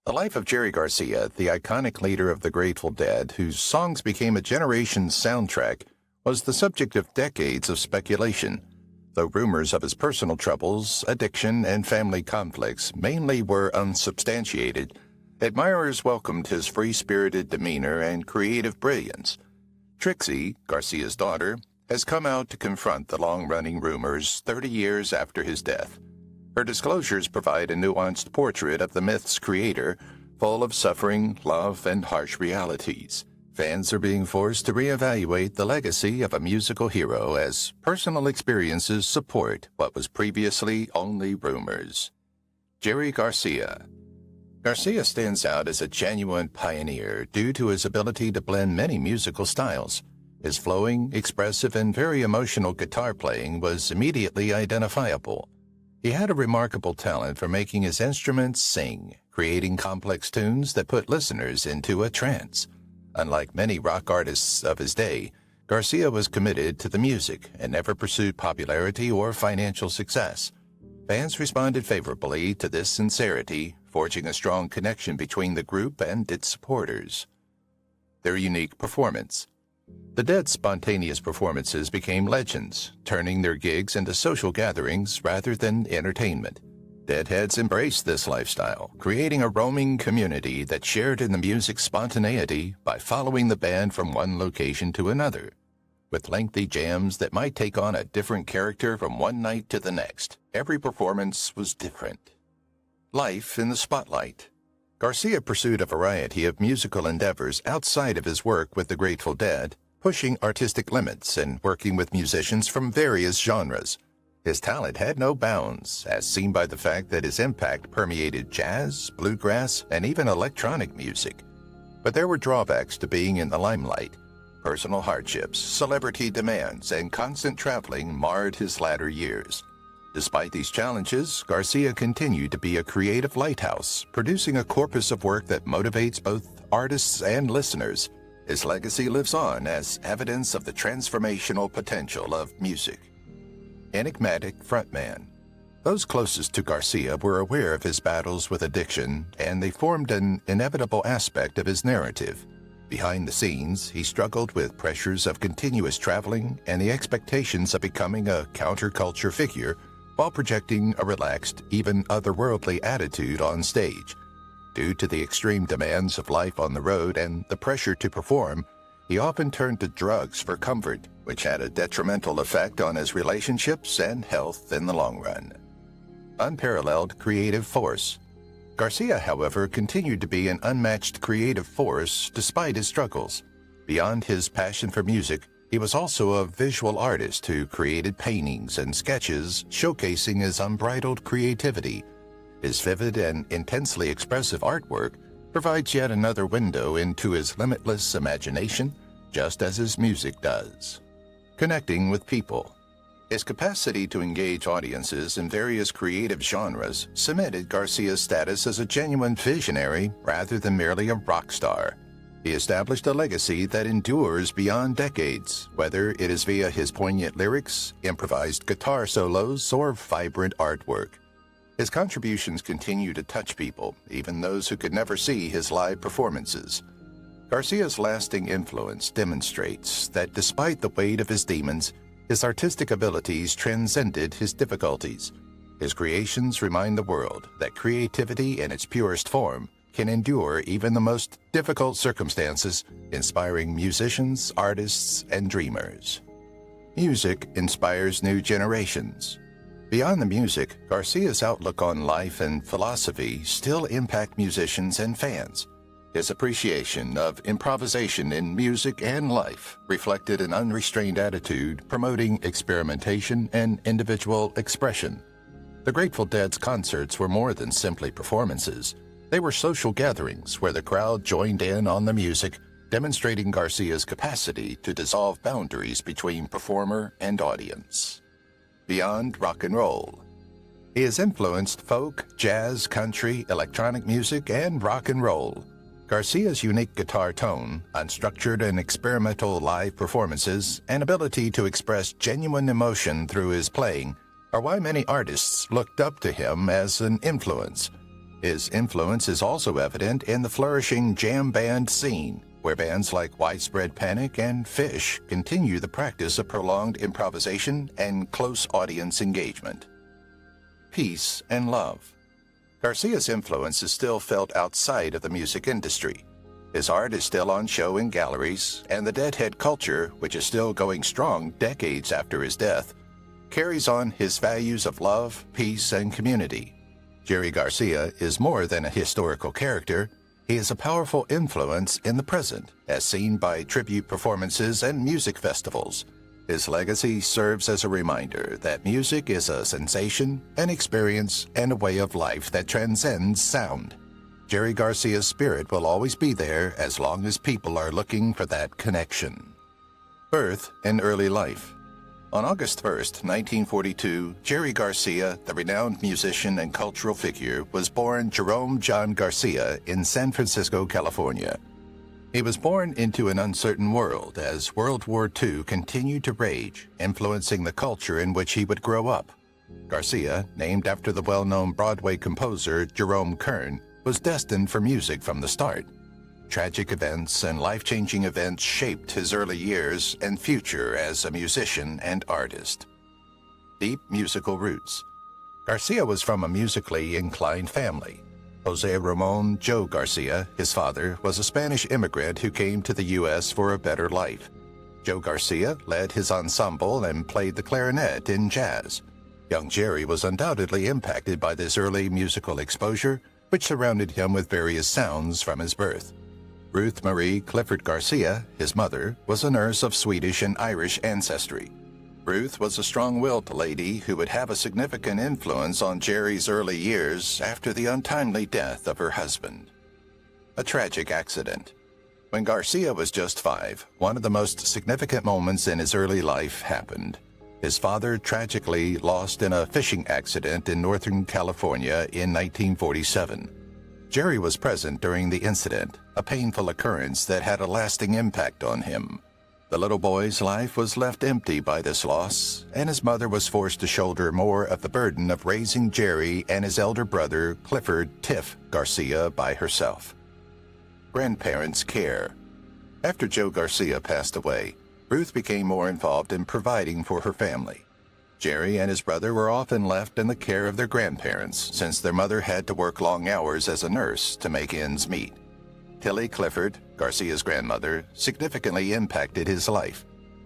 The life of Jerry Garcia, the iconic leader of the Grateful Dead, whose songs became a generation's soundtrack, was the subject of decades of speculation, though rumors of his personal troubles, addiction, and family conflicts mainly were unsubstantiated. Admirers welcomed his free-spirited demeanor and creative brilliance. Trixie, Garcia's daughter, has come out to confront the long-running rumors 30 years after his death. Her disclosures provide a nuanced portrait of the myth's creator, full of suffering, love, and harsh realities. Fans are being forced to reevaluate the legacy of a musical hero as personal experiences support what was previously only rumors. Jerry Garcia. Garcia stands out as a genuine pioneer due to his ability to blend many musical styles. His flowing, expressive, and very emotional guitar playing was immediately identifiable. He had a remarkable talent for making his instruments sing, creating complex tunes that put listeners into a trance. Unlike many rock artists of his day, Garcia was committed to the music and never pursued popularity or financial success. Fans responded favorably to this sincerity, forging a strong connection between the group and its supporters. Their unique performance. The Dead's spontaneous performances became legends, turning their gigs into social gatherings rather than entertainment. Deadheads embraced this lifestyle, creating a roaming community that shared in the music's spontaneity by following the band from one location to another. With lengthy jams that might take on a different character from one night to the next, every performance was different. Life in the spotlight. Garcia pursued a variety of musical endeavors outside of his work with the Grateful Dead, pushing artistic limits and working with musicians from various genres. His talent had no bounds, as seen by the fact that his impact permeated jazz, bluegrass, and even electronic music. But there were drawbacks to being in the limelight. Personal hardships, celebrity demands, and constant traveling marred his latter years. Despite these challenges, Garcia continued to be a creative lighthouse, producing a corpus of work that motivates both artists and listeners. His legacy lives on as evidence of the transformational potential of music. Enigmatic frontman. Those closest to Garcia were aware of his battles with addiction, and they formed an inevitable aspect of his narrative. Behind the scenes, he struggled with pressures of continuous traveling and the expectations of becoming a counterculture figure, while projecting a relaxed, even otherworldly attitude on stage. Due to the extreme demands of life on the road and the pressure to perform, he often turned to drugs for comfort, which had a detrimental effect on his relationships and health in the long run. Unparalleled creative force. Garcia, however, continued to be an unmatched creative force despite his struggles. Beyond his passion for music, he was also a visual artist who created paintings and sketches showcasing his unbridled creativity. His vivid and intensely expressive artwork provides yet another window into his limitless imagination, just as his music does. Connecting with people. His capacity to engage audiences in various creative genres cemented Garcia's status as a genuine visionary rather than merely a rock star. He established a legacy that endures beyond decades, whether it is via his poignant lyrics, improvised guitar solos, or vibrant artwork. His contributions continue to touch people, even those who could never see his live performances. Garcia's lasting influence demonstrates that despite the weight of his demons, his artistic abilities transcended his difficulties. His creations remind the world that creativity in its purest form can endure even the most difficult circumstances, inspiring musicians, artists, and dreamers. Music inspires new generations. Beyond the music, Garcia's outlook on life and philosophy still impact musicians and fans. His appreciation of improvisation in music and life reflected an unrestrained attitude promoting experimentation and individual expression. The Grateful Dead's concerts were more than simply performances. They were social gatherings where the crowd joined in on the music, demonstrating Garcia's capacity to dissolve boundaries between performer and audience. Beyond rock and roll. He has influenced folk, jazz, country, electronic music, and rock and roll. Garcia's unique guitar tone, unstructured and experimental live performances, and ability to express genuine emotion through his playing are why many artists looked up to him as an influence. His influence is also evident in the flourishing jam band scene, where bands like Widespread Panic and Fish continue the practice of prolonged improvisation and close audience engagement. Peace and love. Garcia's influence is still felt outside of the music industry. His art is still on show in galleries, and the Deadhead culture, which is still going strong decades after his death, carries on his values of love, peace, and community. Jerry Garcia is more than a historical character. He is a powerful influence in the present, as seen by tribute performances and music festivals. His legacy serves as a reminder that music is a sensation, an experience, and a way of life that transcends sound. Jerry Garcia's spirit will always be there as long as people are looking for that connection. Birth and early life. On August 1st, 1942, Jerry Garcia, the renowned musician and cultural figure, was born Jerome John Garcia in San Francisco, California. He was born into an uncertain world as World War II continued to rage, influencing the culture in which he would grow up. Garcia, named after the well-known Broadway composer Jerome Kern, was destined for music from the start. Tragic events and life-changing events shaped his early years and future as a musician and artist. Deep musical roots. Garcia was from a musically inclined family. Jose Ramon Joe Garcia, his father, was a Spanish immigrant who came to the U.S. for a better life. Joe Garcia led his ensemble and played the clarinet in jazz. Young Jerry was undoubtedly impacted by this early musical exposure, which surrounded him with various sounds from his birth. Ruth Marie Clifford Garcia, his mother, was a nurse of Swedish and Irish ancestry. Ruth was a strong-willed lady who would have a significant influence on Jerry's early years after the untimely death of her husband. A tragic accident. When Garcia was just 5, one of the most significant moments in his early life happened. His father tragically lost in a fishing accident in Northern California in 1947. Jerry was present during the incident, a painful occurrence that had a lasting impact on him. The little boy's life was left empty by this loss, and his mother was forced to shoulder more of the burden of raising Jerry and his elder brother, Clifford Tiff Garcia, by herself. Grandparents' care. After Joe Garcia passed away, Ruth became more involved in providing for her family. Jerry and his brother were often left in the care of their grandparents, since their mother had to work long hours as a nurse to make ends meet. Tilly Clifford, Garcia's grandmother, significantly impacted his life.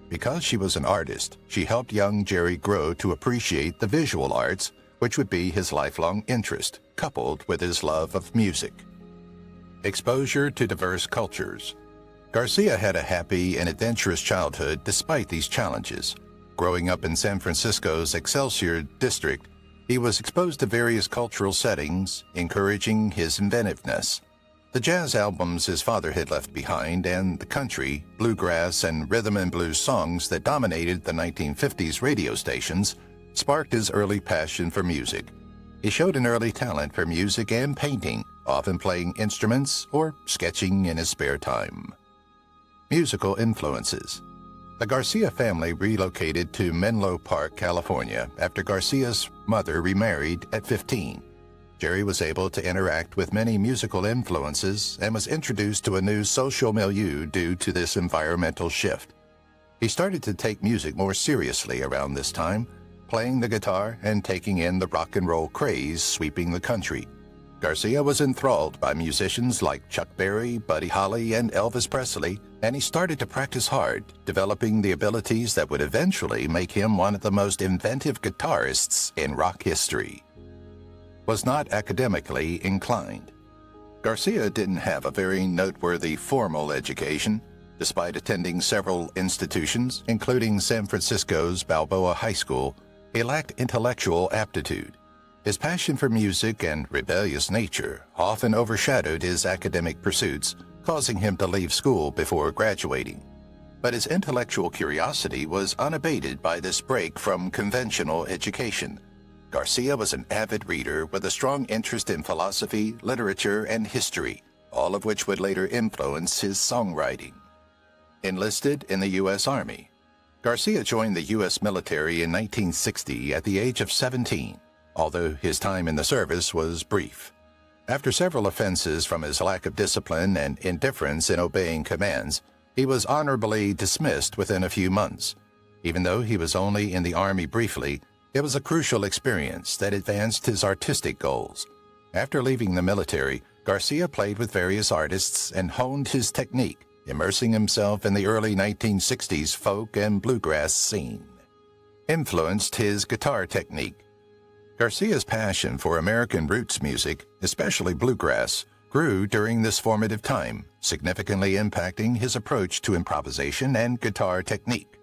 Because she was an artist, she helped young Jerry grow to appreciate the visual arts, which would be his lifelong interest, coupled with his love of music. Exposure to diverse cultures. Garcia had a happy and adventurous childhood despite these challenges. Growing up in San Francisco's Excelsior district, he was exposed to various cultural settings, encouraging his inventiveness. The jazz albums his father had left behind and the country, bluegrass, and rhythm and blues songs that dominated the 1950s radio stations sparked his early passion for music. He showed an early talent for music and painting, often playing instruments or sketching in his spare time. Musical influences. The Garcia family relocated to Menlo Park, California, after Garcia's mother remarried at 15. Jerry was able to interact with many musical influences and was introduced to a new social milieu due to this environmental shift. He started to take music more seriously around this time, playing the guitar and taking in the rock and roll craze sweeping the country. Garcia was enthralled by musicians like Chuck Berry, Buddy Holly, and Elvis Presley, and he started to practice hard, developing the abilities that would eventually make him one of the most inventive guitarists in rock history. Was not academically inclined. Garcia didn't have a very noteworthy formal education. Despite attending several institutions, including San Francisco's Balboa High School, he lacked intellectual aptitude. His passion for music and rebellious nature often overshadowed his academic pursuits, causing him to leave school before graduating. But his intellectual curiosity was unabated by this break from conventional education. Garcia was an avid reader with a strong interest in philosophy, literature, and history, all of which would later influence his songwriting. Enlisted in the U.S. Army. Garcia joined the U.S. military in 1960 at the age of 17, although his time in the service was brief. After several offenses from his lack of discipline and indifference in obeying commands, he was honorably dismissed within a few months. Even though he was only in the army briefly, it was a crucial experience that advanced his artistic goals. After leaving the military, Garcia played with various artists and honed his technique, immersing himself in the early 1960s folk and bluegrass scene. Influenced his guitar technique. Garcia's passion for American roots music, especially bluegrass, grew during this formative time, significantly impacting his approach to improvisation and guitar technique.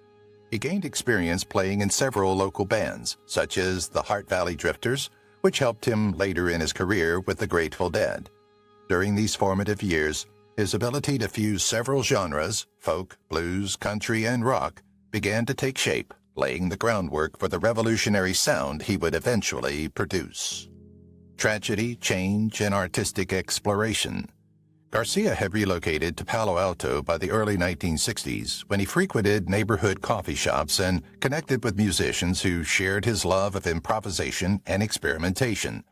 He gained experience playing in several local bands, such as the Heart Valley Drifters, which helped him later in his career with the Grateful Dead. During these formative years, his ability to fuse several genres, folk, blues, country, and rock, began to take shape, laying the groundwork for the revolutionary sound he would eventually produce. Tragedy, change, and artistic exploration. Garcia had relocated to Palo Alto by the early 1960s when he frequented neighborhood coffee shops and connected with musicians who shared his love of improvisation and experimentation.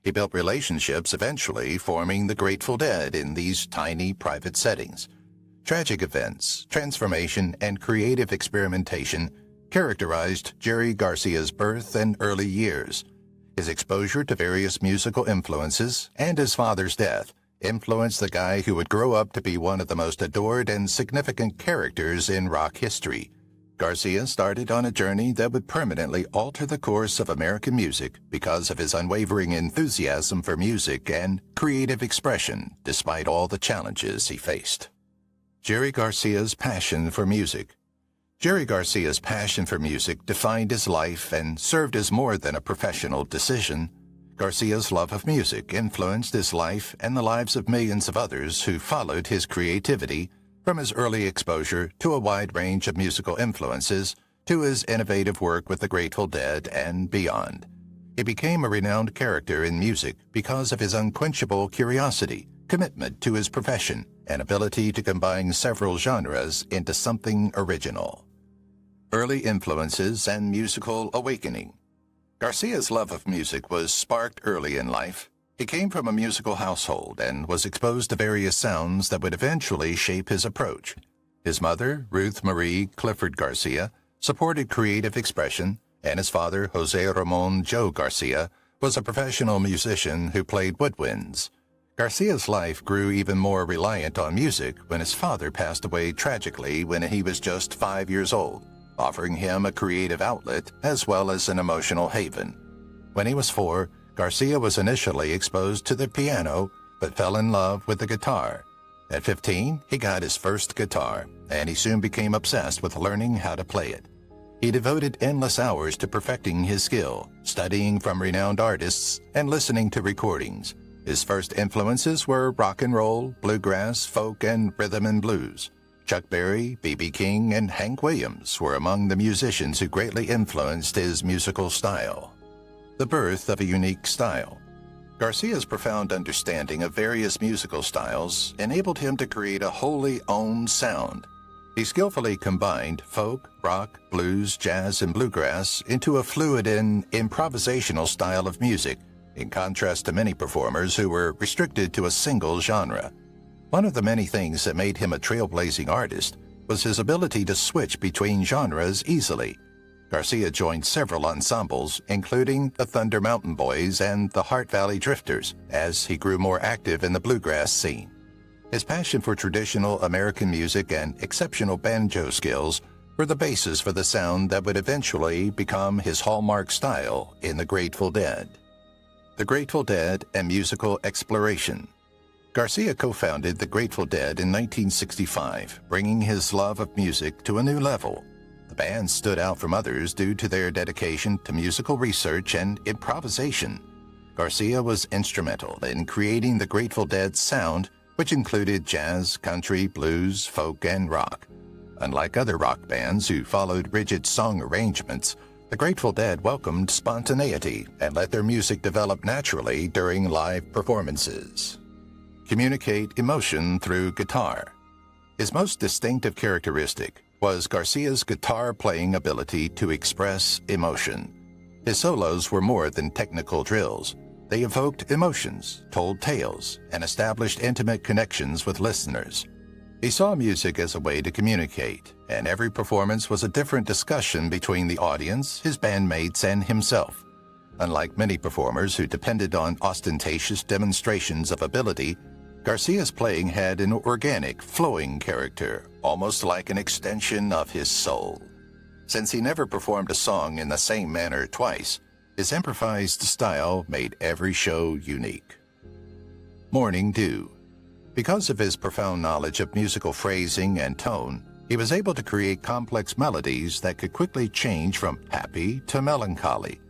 He built relationships, eventually forming the Grateful Dead in these tiny private settings. Tragic events, transformation, and creative experimentation characterized Jerry Garcia's birth and early years. His exposure to various musical influences and his father's death influenced the guy who would grow up to be one of the most adored and significant characters in rock history. Garcia started on a journey that would permanently alter the course of American music because of his unwavering enthusiasm for music and creative expression despite all the challenges he faced. Jerry Garcia's passion for music. Jerry Garcia's passion for music defined his life and served as more than a professional decision. Garcia's love of music influenced his life and the lives of millions of others who followed his creativity, from his early exposure to a wide range of musical influences to his innovative work with the Grateful Dead and beyond. He became a renowned character in music because of his unquenchable curiosity, commitment to his profession, and ability to combine several genres into something original. Early influences and musical awakening. Garcia's love of music was sparked early in life. He came from a musical household and was exposed to various sounds that would eventually shape his approach. His mother, Ruth Marie Clifford Garcia, supported creative expression, and his father, Jose Ramon Joe Garcia, was a professional musician who played woodwinds. Garcia's life grew even more reliant on music when his father passed away tragically when he was just 5 years old, offering him a creative outlet as well as an emotional haven. When he was 4, Garcia was initially exposed to the piano, but fell in love with the guitar. At 15, he got his first guitar, and he soon became obsessed with learning how to play it. He devoted endless hours to perfecting his skill, studying from renowned artists, and listening to recordings. His first influences were rock and roll, bluegrass, folk, and rhythm and blues. Chuck Berry, B.B. King, and Hank Williams were among the musicians who greatly influenced his musical style. The birth of a unique style. Garcia's profound understanding of various musical styles enabled him to create a wholly own sound. He skillfully combined folk, rock, blues, jazz, and bluegrass into a fluid and improvisational style of music, in contrast to many performers who were restricted to a single genre. One of the many things that made him a trailblazing artist was his ability to switch between genres easily. Garcia joined several ensembles, including the Thunder Mountain Boys and the Heart Valley Drifters, as he grew more active in the bluegrass scene. His passion for traditional American music and exceptional banjo skills were the basis for the sound that would eventually become his hallmark style in the Grateful Dead. The Grateful Dead and musical exploration. Garcia co-founded the Grateful Dead in 1965, bringing his love of music to a new level. The band stood out from others due to their dedication to musical research and improvisation. Garcia was instrumental in creating the Grateful Dead's sound, which included jazz, country, blues, folk, and rock. Unlike other rock bands who followed rigid song arrangements, the Grateful Dead welcomed spontaneity and let their music develop naturally during live performances. Communicate emotion through guitar. His most distinctive characteristic was Garcia's guitar-playing ability to express emotion. His solos were more than technical drills. They evoked emotions, told tales, and established intimate connections with listeners. He saw music as a way to communicate, and every performance was a different discussion between the audience, his bandmates, and himself. Unlike many performers who depended on ostentatious demonstrations of ability, Garcia's playing had an organic, flowing character, almost like an extension of his soul. Since he never performed a song in the same manner twice, his improvised style made every show unique. Morning Dew. Because of his profound knowledge of musical phrasing and tone, he was able to create complex melodies that could quickly change from happy to melancholy.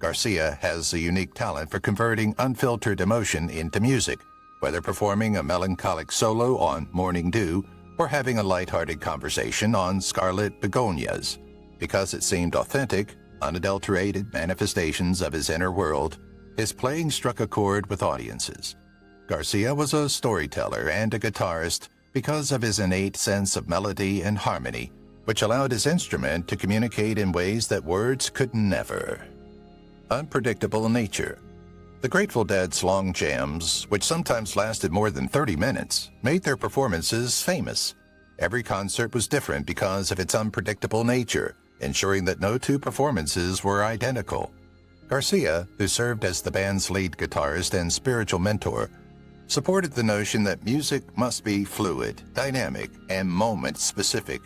Garcia has a unique talent for converting unfiltered emotion into music, whether performing a melancholic solo on Morning Dew or having a lighthearted conversation on Scarlet Begonias. Because it seemed authentic, unadulterated manifestations of his inner world, his playing struck a chord with audiences. Garcia was a storyteller and a guitarist because of his innate sense of melody and harmony, which allowed his instrument to communicate in ways that words could never. Unpredictable nature. The Grateful Dead's long jams, which sometimes lasted more than 30 minutes, made their performances famous. Every concert was different because of its unpredictable nature, ensuring that no two performances were identical. Garcia, who served as the band's lead guitarist and spiritual mentor, supported the notion that music must be fluid, dynamic, and moment-specific.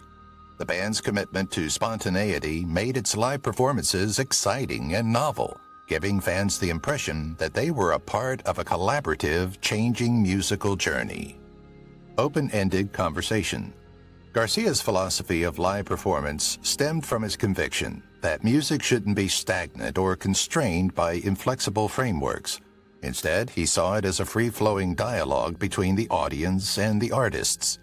The band's commitment to spontaneity made its live performances exciting and novel, giving fans the impression that they were a part of a collaborative, changing musical journey. Open-ended conversation. Garcia's philosophy of live performance stemmed from his conviction that music shouldn't be stagnant or constrained by inflexible frameworks. Instead, he saw it as a free-flowing dialogue between the audience and the artists.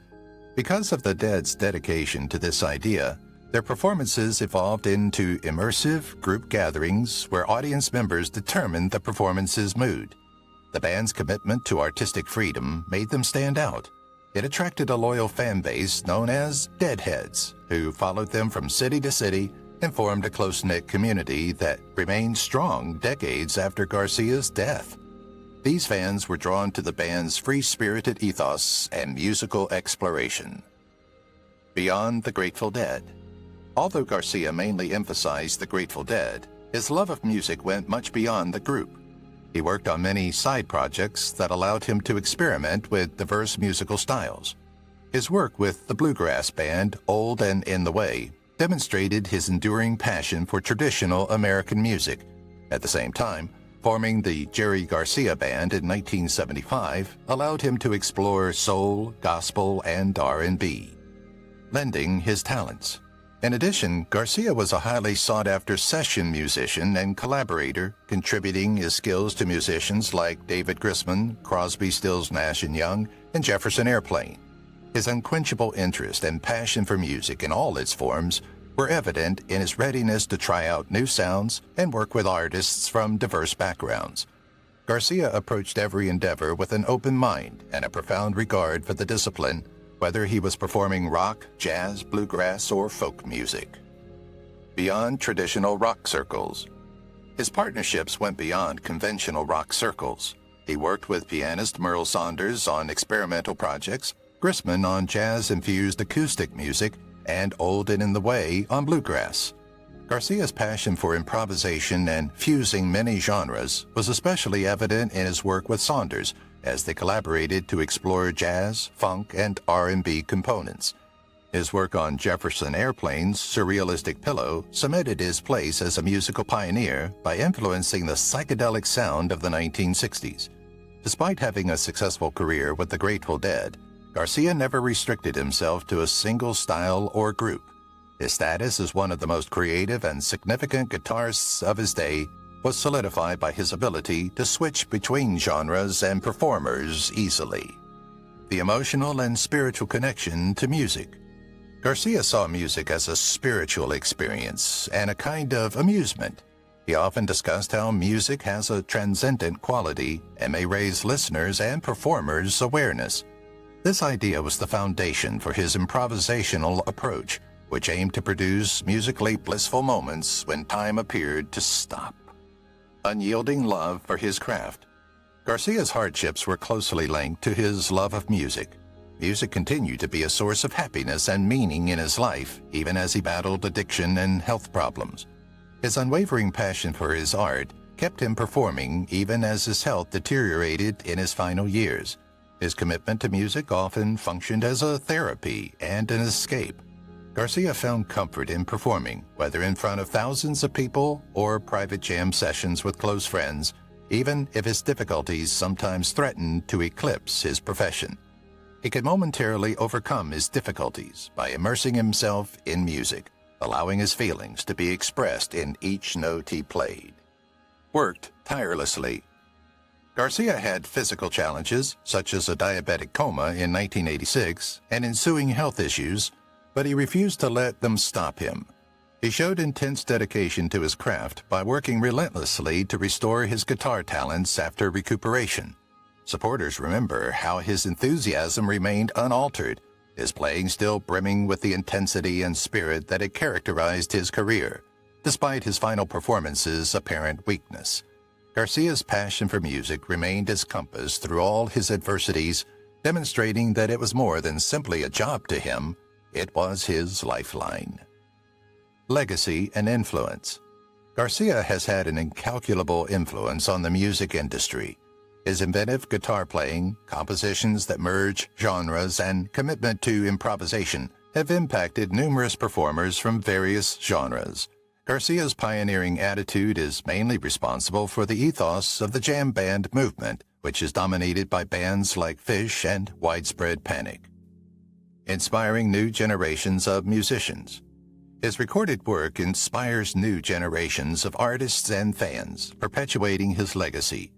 Because of the Dead's dedication to this idea, their performances evolved into immersive group gatherings where audience members determined the performance's mood. The band's commitment to artistic freedom made them stand out. It attracted a loyal fan base known as Deadheads, who followed them from city to city and formed a close-knit community that remained strong decades after Garcia's death. These fans were drawn to the band's free-spirited ethos and musical exploration. Beyond the Grateful Dead. Although Garcia mainly emphasized the Grateful Dead, his love of music went much beyond the group. He worked on many side projects that allowed him to experiment with diverse musical styles. His work with the bluegrass band Old and In the Way demonstrated his enduring passion for traditional American music. At the same time, forming the Jerry Garcia Band in 1975 allowed him to explore soul, gospel, and R&B, lending his talents. In addition, Garcia was a highly sought-after session musician and collaborator, contributing his skills to musicians like David Grisman, Crosby, Stills, Nash & Young, and Jefferson Airplane. His unquenchable interest and passion for music in all its forms were evident in his readiness to try out new sounds and work with artists from diverse backgrounds. Garcia approached every endeavor with an open mind and a profound regard for the discipline, whether he was performing rock, jazz, bluegrass, or folk music. Beyond traditional rock circles. His partnerships went beyond conventional rock circles. He worked with pianist Merle Saunders on experimental projects, Grisman on jazz-infused acoustic music, and Old and In the Way on bluegrass. Garcia's passion for improvisation and fusing many genres was especially evident in his work with Saunders, as they collaborated to explore jazz, funk, and R&B components. His work on Jefferson Airplane's Surrealistic Pillow cemented his place as a musical pioneer by influencing the psychedelic sound of the 1960s. Despite having a successful career with the Grateful Dead, Garcia never restricted himself to a single style or group. His status as one of the most creative and significant guitarists of his day was solidified by his ability to switch between genres and performers easily. The emotional and spiritual connection to music. Garcia saw music as a spiritual experience and a kind of amusement. He often discussed how music has a transcendent quality and may raise listeners' and performers' awareness. This idea was the foundation for his improvisational approach, which aimed to produce musically blissful moments when time appeared to stop. unyielding love for his craft. Garcia's hardships were closely linked to his love of music. Music continued to be a source of happiness and meaning in his life, even as he battled addiction and health problems. His unwavering passion for his art kept him performing even as his health deteriorated in his final years. His commitment to music often functioned as a therapy and an escape. Garcia found comfort in performing, whether in front of thousands of people or private jam sessions with close friends, even if his difficulties sometimes threatened to eclipse his profession. He could momentarily overcome his difficulties by immersing himself in music, allowing his feelings to be expressed in each note he played. Worked tirelessly. Garcia had physical challenges, such as a diabetic coma in 1986 and ensuing health issues, but he refused to let them stop him. He showed intense dedication to his craft by working relentlessly to restore his guitar talents after recuperation. Supporters remember how his enthusiasm remained unaltered, his playing still brimming with the intensity and spirit that had characterized his career, despite his final performance's apparent weakness. Garcia's passion for music remained his compass through all his adversities, demonstrating that it was more than simply a job to him, it was his lifeline. Legacy and influence. Garcia has had an incalculable influence on the music industry. His inventive guitar playing, compositions that merge genres, and commitment to improvisation have impacted numerous performers from various genres. Garcia's pioneering attitude is mainly responsible for the ethos of the jam band movement, which is dominated by bands like Fish and Widespread Panic. Inspiring new generations of musicians. His recorded work inspires new generations of artists and fans, perpetuating his legacy.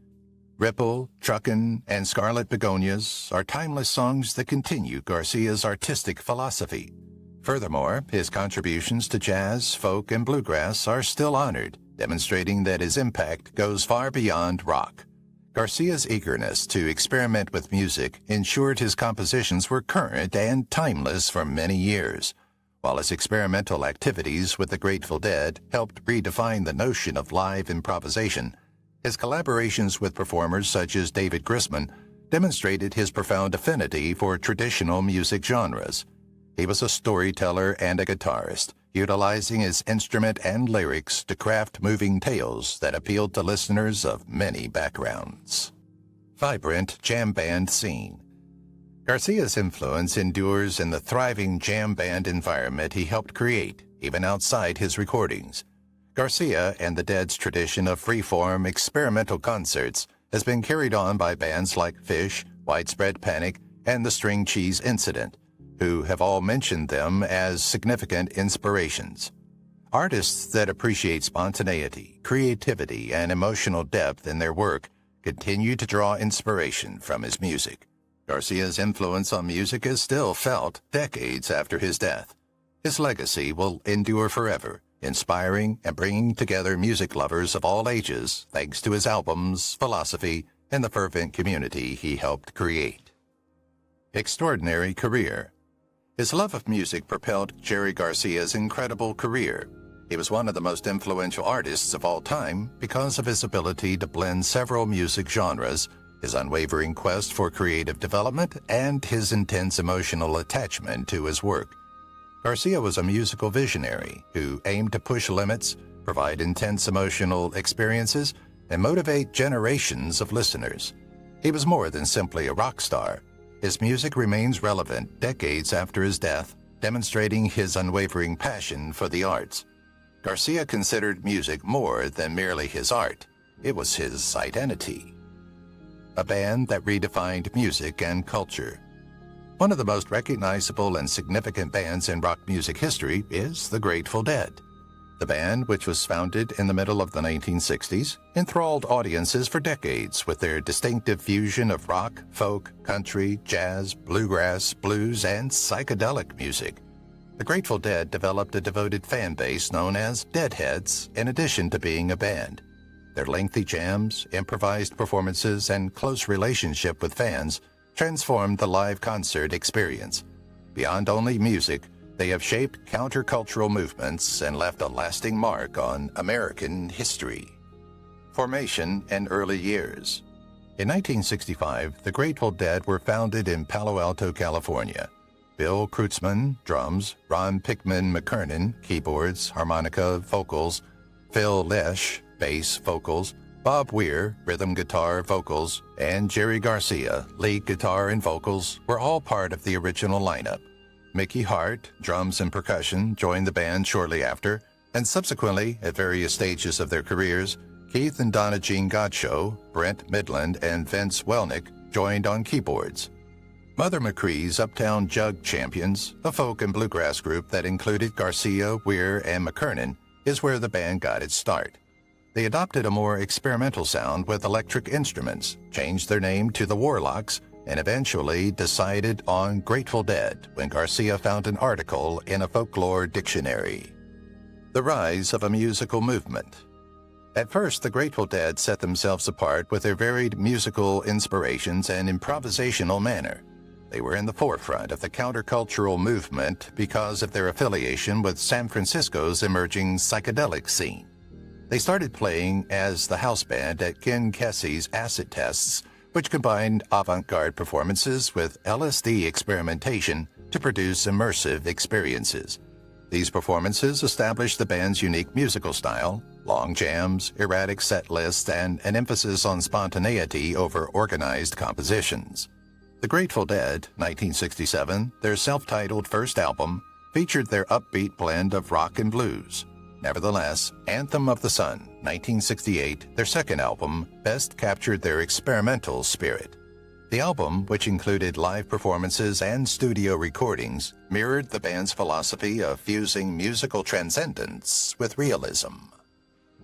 Ripple, Truckin', and Scarlet Begonias are timeless songs that continue Garcia's artistic philosophy. Furthermore, his contributions to jazz, folk, and bluegrass are still honored, demonstrating that his impact goes far beyond rock. Garcia's eagerness to experiment with music ensured his compositions were current and timeless for many years, while his experimental activities with the Grateful Dead helped redefine the notion of live improvisation. His collaborations with performers such as David Grisman demonstrated his profound affinity for traditional music genres. He was a storyteller and a guitarist, utilizing his instrument and lyrics to craft moving tales that appealed to listeners of many backgrounds. Vibrant jam band scene. Garcia's influence endures in the thriving jam band environment he helped create, even outside his recordings. Garcia and the Dead's tradition of free-form experimental concerts has been carried on by bands like Fish, Widespread Panic, and the String Cheese Incident, who have all mentioned them as significant inspirations. Artists that appreciate spontaneity, creativity, and emotional depth in their work continue to draw inspiration from his music. Garcia's influence on music is still felt decades after his death. His legacy will endure forever, inspiring and bringing together music lovers of all ages thanks to his albums, philosophy, and the fervent community he helped create. Extraordinary career. His love of music propelled Jerry Garcia's incredible career. He was one of the most influential artists of all time because of his ability to blend several music genres, his unwavering quest for creative development, and his intense emotional attachment to his work. Garcia was a musical visionary who aimed to push limits, provide intense emotional experiences, and motivate generations of listeners. He was more than simply a rock star. His music remains relevant decades after his death, demonstrating his unwavering passion for the arts. Garcia considered music more than merely his art. It was his identity. A band that redefined music and culture. One of the most recognizable and significant bands in rock music history is the Grateful Dead. The band, which was founded in the middle of the 1960s, enthralled audiences for decades with their distinctive fusion of rock, folk, country, jazz, bluegrass, blues, and psychedelic music. The Grateful Dead developed a devoted fan base known as Deadheads in addition to being a band. Their lengthy jams, improvised performances, and close relationship with fans transformed the live concert experience. Beyond only music, they have shaped countercultural movements and left a lasting mark on American history. Formation and early years. In 1965, the Grateful Dead were founded in Palo Alto, California. Bill Kreutzmann, drums, Ron Pickman McKernan, keyboards, harmonica, vocals, Phil Lesh, bass, vocals, Bob Weir, rhythm guitar, vocals, and Jerry Garcia, lead guitar and vocals, were all part of the original lineup. Mickey Hart, drums and percussion, joined the band shortly after, and subsequently, at various stages of their careers, Keith and Donna Jean Godchaux, Brent Midland, and Vince Welnick joined on keyboards. Mother McCree's Uptown Jug Champions, a folk and bluegrass group that included Garcia, Weir, and McKernan, is where the band got its start. They adopted a more experimental sound with electric instruments, changed their name to the Warlocks, and eventually decided on Grateful Dead when Garcia found an article in a folklore dictionary. The rise of a musical movement. At first, the Grateful Dead set themselves apart with their varied musical inspirations and improvisational manner. They were in the forefront of the countercultural movement because of their affiliation with San Francisco's emerging psychedelic scene. They started playing as the house band at Ken Kesey's Acid Tests, which combined avant-garde performances with LSD experimentation to produce immersive experiences. These performances established the band's unique musical style, long jams, erratic set lists, and an emphasis on spontaneity over organized compositions. The Grateful Dead, 1967, their self-titled first album, featured their upbeat blend of rock and blues. Nevertheless, Anthem of the Sun, 1968, their second album, best captured their experimental spirit. The album, which included live performances and studio recordings, mirrored the band's philosophy of fusing musical transcendence with realism.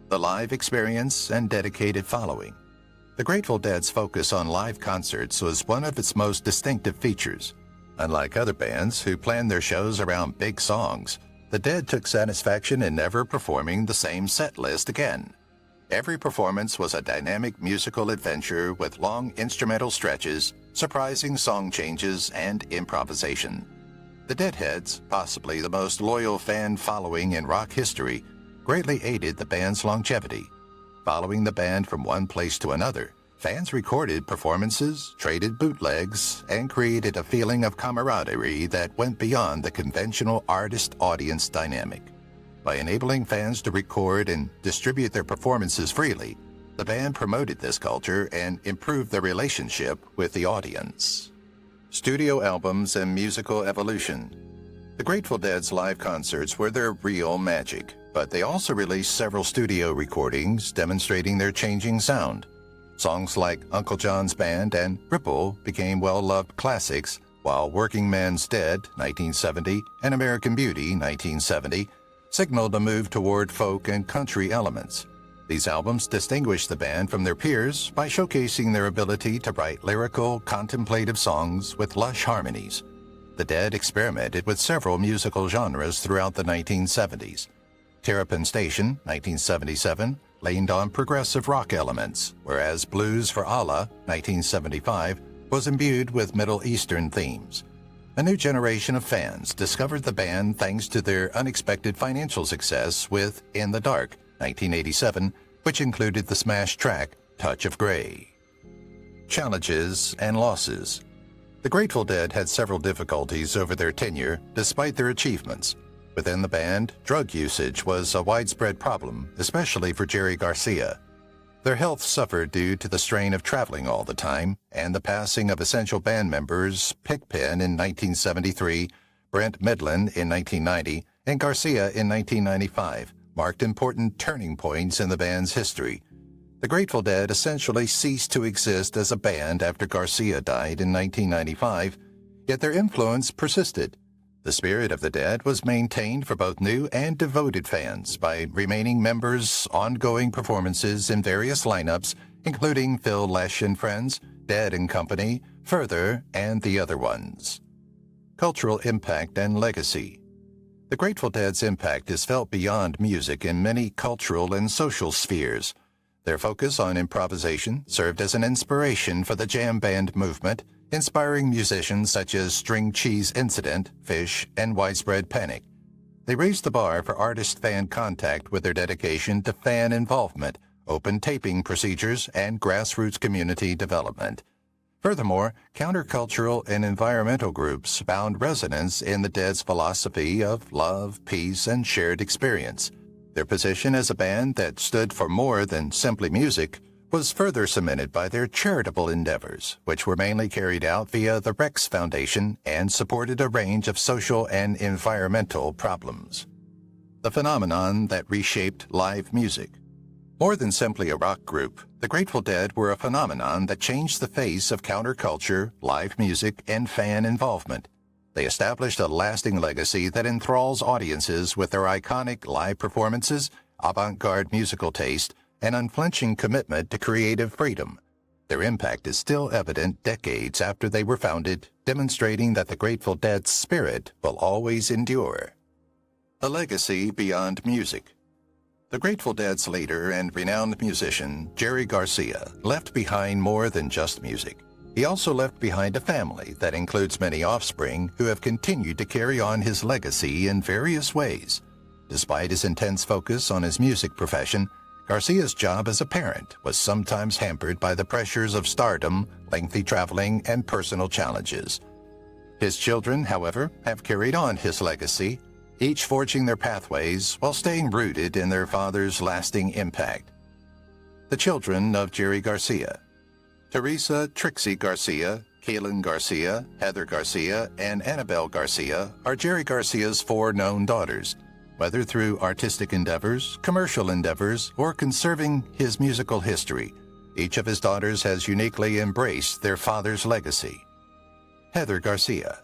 The live experience and dedicated following. The Grateful Dead's focus on live concerts was one of its most distinctive features. Unlike other bands who planned their shows around big songs, the Dead took satisfaction in never performing the same set list again. Every performance was a dynamic musical adventure with long instrumental stretches, surprising song changes, and improvisation. The Deadheads, possibly the most loyal fan following in rock history, greatly aided the band's longevity. Following the band from one place to another, fans recorded performances, traded bootlegs, and created a feeling of camaraderie that went beyond the conventional artist-audience dynamic. By enabling fans to record and distribute their performances freely, the band promoted this culture and improved their relationship with the audience. Studio albums and musical evolution. The Grateful Dead's live concerts were their real magic, but they also released several studio recordings demonstrating their changing sound. Songs like Uncle John's Band and Ripple became well-loved classics, while Working Man's Dead, 1970, and American Beauty, 1970, signaled a move toward folk and country elements. These albums distinguished the band from their peers by showcasing their ability to write lyrical, contemplative songs with lush harmonies. The Dead experimented with several musical genres throughout the 1970s. Terrapin Station, 1977, leaned on progressive rock elements, whereas Blues for Allah, 1975, was imbued with Middle Eastern themes. A new generation of fans discovered the band thanks to their unexpected financial success with In the Dark, 1987, which included the smash track Touch of Grey. Challenges and losses. The Grateful Dead had several difficulties over their tenure, despite their achievements. Within the band, drug usage was a widespread problem, especially for Jerry Garcia. Their health suffered due to the strain of traveling all the time, and the passing of essential band members Pickpen in 1973, Brent Midland in 1990, and Garcia in 1995 marked important turning points in the band's history. The Grateful Dead essentially ceased to exist as a band after Garcia died in 1995, yet their influence persisted. The spirit of the Dead was maintained for both new and devoted fans by remaining members' ongoing performances in various lineups, including Phil Lesh and Friends, Dead and Company, Further, and the other ones. Cultural impact and legacy. The Grateful Dead's impact is felt beyond music in many cultural and social spheres. Their focus on improvisation served as an inspiration for the jam band movement, inspiring musicians such as String Cheese Incident, Fish, and Widespread Panic. They raised the bar for artist-fan contact with their dedication to fan involvement, open taping procedures, and grassroots community development. Furthermore, countercultural and environmental groups found resonance in the Dead's philosophy of love, peace, and shared experience. Their position as a band that stood for more than simply music was further cemented by their charitable endeavors, which were mainly carried out via the Rex Foundation and supported a range of social and environmental problems. The phenomenon that reshaped live music. More than simply a rock group, the Grateful Dead were a phenomenon that changed the face of counterculture, live music, and fan involvement. They established a lasting legacy that enthralls audiences with their iconic live performances, avant-garde musical taste, and unflinching commitment to creative freedom. Their impact is still evident decades after they were founded, demonstrating that the Grateful Dead's spirit will always endure. A legacy beyond music. The Grateful Dead's leader and renowned musician, Jerry Garcia, left behind more than just music. He also left behind a family that includes many offspring who have continued to carry on his legacy in various ways. Despite his intense focus on his music profession, Garcia's job as a parent was sometimes hampered by the pressures of stardom, lengthy traveling, and personal challenges. His children, however, have carried on his legacy, each forging their pathways while staying rooted in their father's lasting impact. The children of Jerry Garcia. Teresa Trixie Garcia, Keelan Garcia, Heather Garcia, and Annabelle Garcia are Jerry Garcia's 4 known daughters. Whether through artistic endeavors, commercial endeavors, or conserving his musical history, each of his daughters has uniquely embraced their father's legacy. Heather Garcia.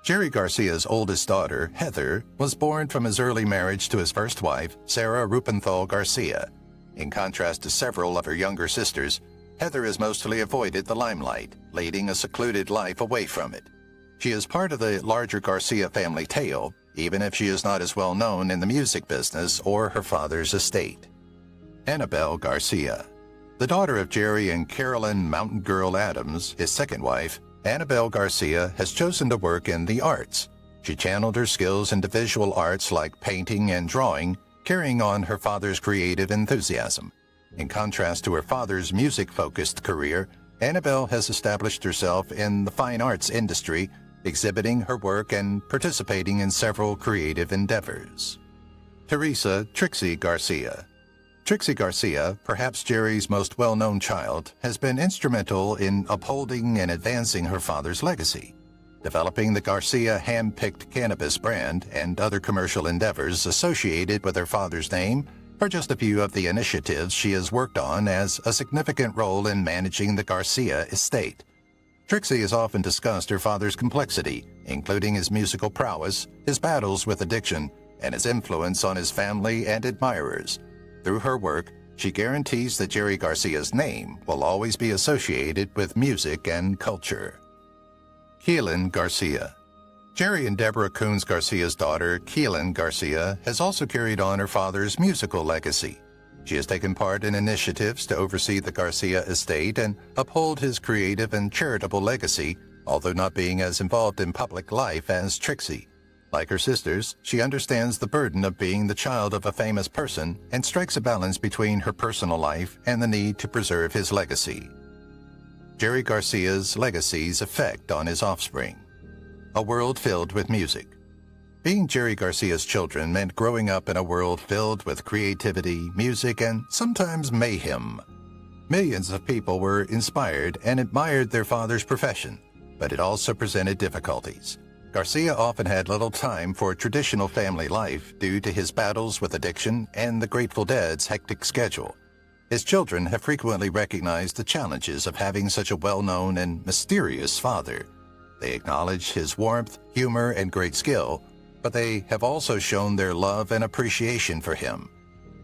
Jerry Garcia's oldest daughter, Heather, was born from his early marriage to his first wife, Sarah Rupenthal Garcia. In contrast to several of her younger sisters, Heather has mostly avoided the limelight, leading a secluded life away from it. She is part of the larger Garcia family tale, even if she is not as well known in the music business or her father's estate. Annabelle Garcia. The daughter of Jerry and Carolyn Mountain Girl Adams, his second wife, Annabelle Garcia has chosen to work in the arts. She channeled her skills into visual arts like painting and drawing, carrying on her father's creative enthusiasm. In contrast to her father's music-focused career, Annabelle has established herself in the fine arts industry, exhibiting her work and participating in several creative endeavors. Teresa Trixie Garcia. Trixie Garcia, perhaps Jerry's most well-known child, has been instrumental in upholding and advancing her father's legacy. Developing the Garcia hand-picked cannabis brand and other commercial endeavors associated with her father's name are just a few of the initiatives she has worked on as a significant role in managing the Garcia estate. Trixie has often discussed her father's complexity, including his musical prowess, his battles with addiction, and his influence on his family and admirers. Through her work, she guarantees that Jerry Garcia's name will always be associated with music and culture. Keelan Garcia. Jerry and Deborah Coons Garcia's daughter, Keelan Garcia, has also carried on her father's musical legacy. She has taken part in initiatives to oversee the Garcia estate and uphold his creative and charitable legacy, although not being as involved in public life as Trixie. Like her sisters, she understands the burden of being the child of a famous person and strikes a balance between her personal life and the need to preserve his legacy. Jerry Garcia's legacy's effect on his offspring. A world filled with music. Being Jerry Garcia's children meant growing up in a world filled with creativity, music, and sometimes mayhem. Millions of people were inspired and admired their father's profession, but it also presented difficulties. Garcia often had little time for traditional family life due to his battles with addiction and the Grateful Dead's hectic schedule. His children have frequently recognized the challenges of having such a well-known and mysterious father. They acknowledge his warmth, humor, and great skill, but they have also shown their love and appreciation for him.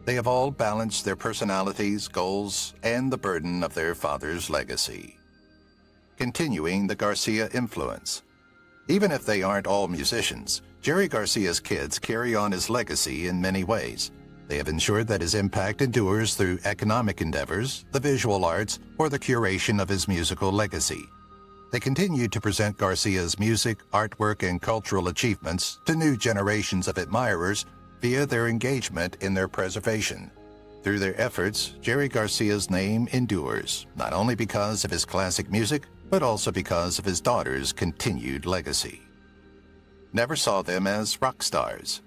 They have all balanced their personalities, goals, and the burden of their father's legacy. Continuing the Garcia influence. Even if they aren't all musicians, Jerry Garcia's kids carry on his legacy in many ways. They have ensured that his impact endures through economic endeavors, the visual arts, or the curation of his musical legacy. They continue to present Garcia's music, artwork, and cultural achievements to new generations of admirers via their engagement in their preservation. Through their efforts, Jerry Garcia's name endures, not only because of his classic music, but also because of his daughter's continued legacy. Never saw them as rock stars.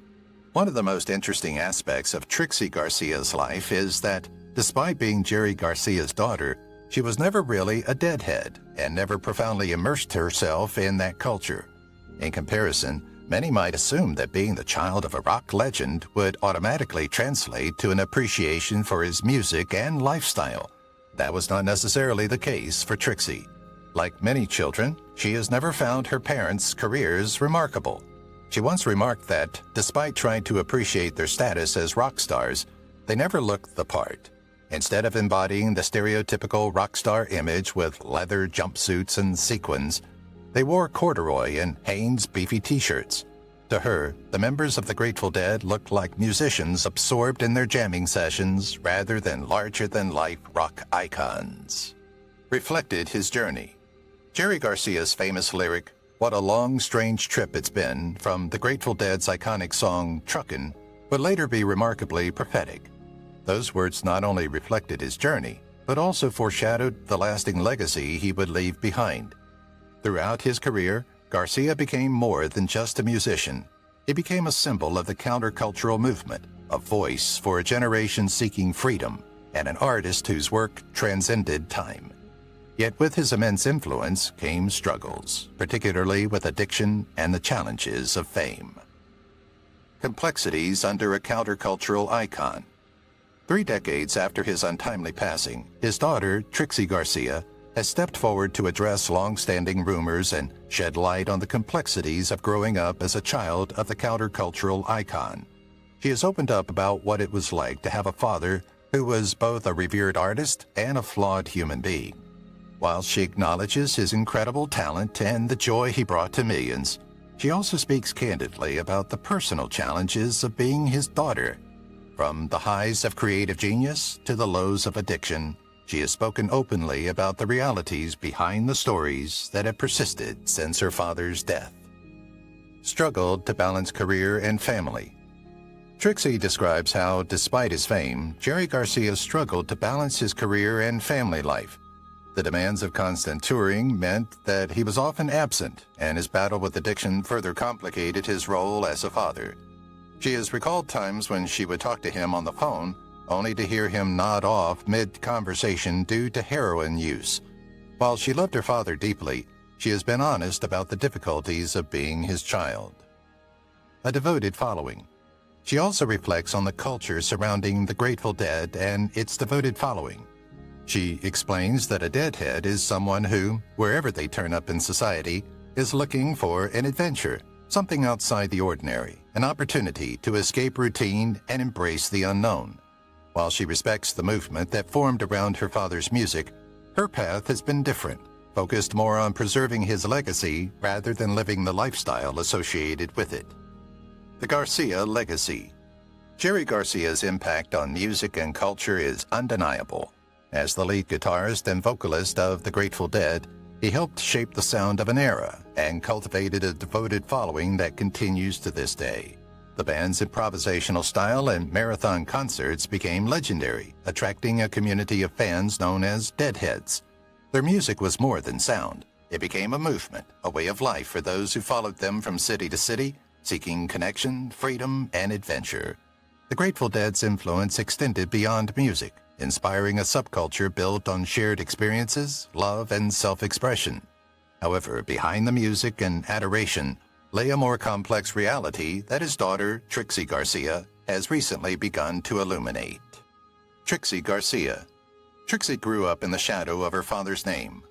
One of the most interesting aspects of Trixie Garcia's life is that, despite being Jerry Garcia's daughter, she was never really a deadhead and never profoundly immersed herself in that culture. In comparison, many might assume that being the child of a rock legend would automatically translate to an appreciation for his music and lifestyle. That was not necessarily the case for Trixie. Like many children, she has never found her parents' careers remarkable. She once remarked that, despite trying to appreciate their status as rock stars, they never looked the part. Instead of embodying the stereotypical rock star image with leather jumpsuits and sequins, they wore corduroy and Hanes beefy t-shirts. To her, the members of the Grateful Dead looked like musicians absorbed in their jamming sessions rather than larger-than-life rock icons. Reflected his journey. Jerry Garcia's famous lyric, "What a long, strange trip it's been," from the Grateful Dead's iconic song Truckin', would later be remarkably prophetic. Those words not only reflected his journey, but also foreshadowed the lasting legacy he would leave behind. Throughout his career, Garcia became more than just a musician. He became a symbol of the countercultural movement, a voice for a generation seeking freedom, and an artist whose work transcended time. Yet with his immense influence came struggles, particularly with addiction and the challenges of fame. Complexities under a countercultural icon. 3 decades after his untimely passing, his daughter, Trixie Garcia, has stepped forward to address long-standing rumors and shed light on the complexities of growing up as a child of the countercultural icon. She has opened up about what it was like to have a father who was both a revered artist and a flawed human being. While she acknowledges his incredible talent and the joy he brought to millions, she also speaks candidly about the personal challenges of being his daughter. From the highs of creative genius to the lows of addiction, she has spoken openly about the realities behind the stories that have persisted since her father's death. Struggled to balance career and family. Trixie describes how, despite his fame, Jerry Garcia struggled to balance his career and family life. The demands of constant touring meant that he was often absent, and his battle with addiction further complicated his role as a father. She has recalled times when she would talk to him on the phone, only to hear him nod off mid-conversation due to heroin use. While she loved her father deeply, she has been honest about the difficulties of being his child. A devoted following. She also reflects on the culture surrounding the Grateful Dead and its devoted following. She explains that a deadhead is someone who, wherever they turn up in society, is looking for an adventure, something outside the ordinary, an opportunity to escape routine and embrace the unknown. While she respects the movement that formed around her father's music, her path has been different, focused more on preserving his legacy rather than living the lifestyle associated with it. The Garcia legacy. Jerry Garcia's impact on music and culture is undeniable. As the lead guitarist and vocalist of the Grateful Dead, he helped shape the sound of an era and cultivated a devoted following that continues to this day. The band's improvisational style and marathon concerts became legendary, attracting a community of fans known as Deadheads. Their music was more than sound. It became a movement, a way of life for those who followed them from city to city, seeking connection, freedom, and adventure. The Grateful Dead's influence extended beyond music, inspiring a subculture built on shared experiences, love, and self-expression. However, behind the music and adoration lay a more complex reality that his daughter, Trixie Garcia, has recently begun to illuminate. Trixie Garcia. Trixie grew up in the shadow of her father's name.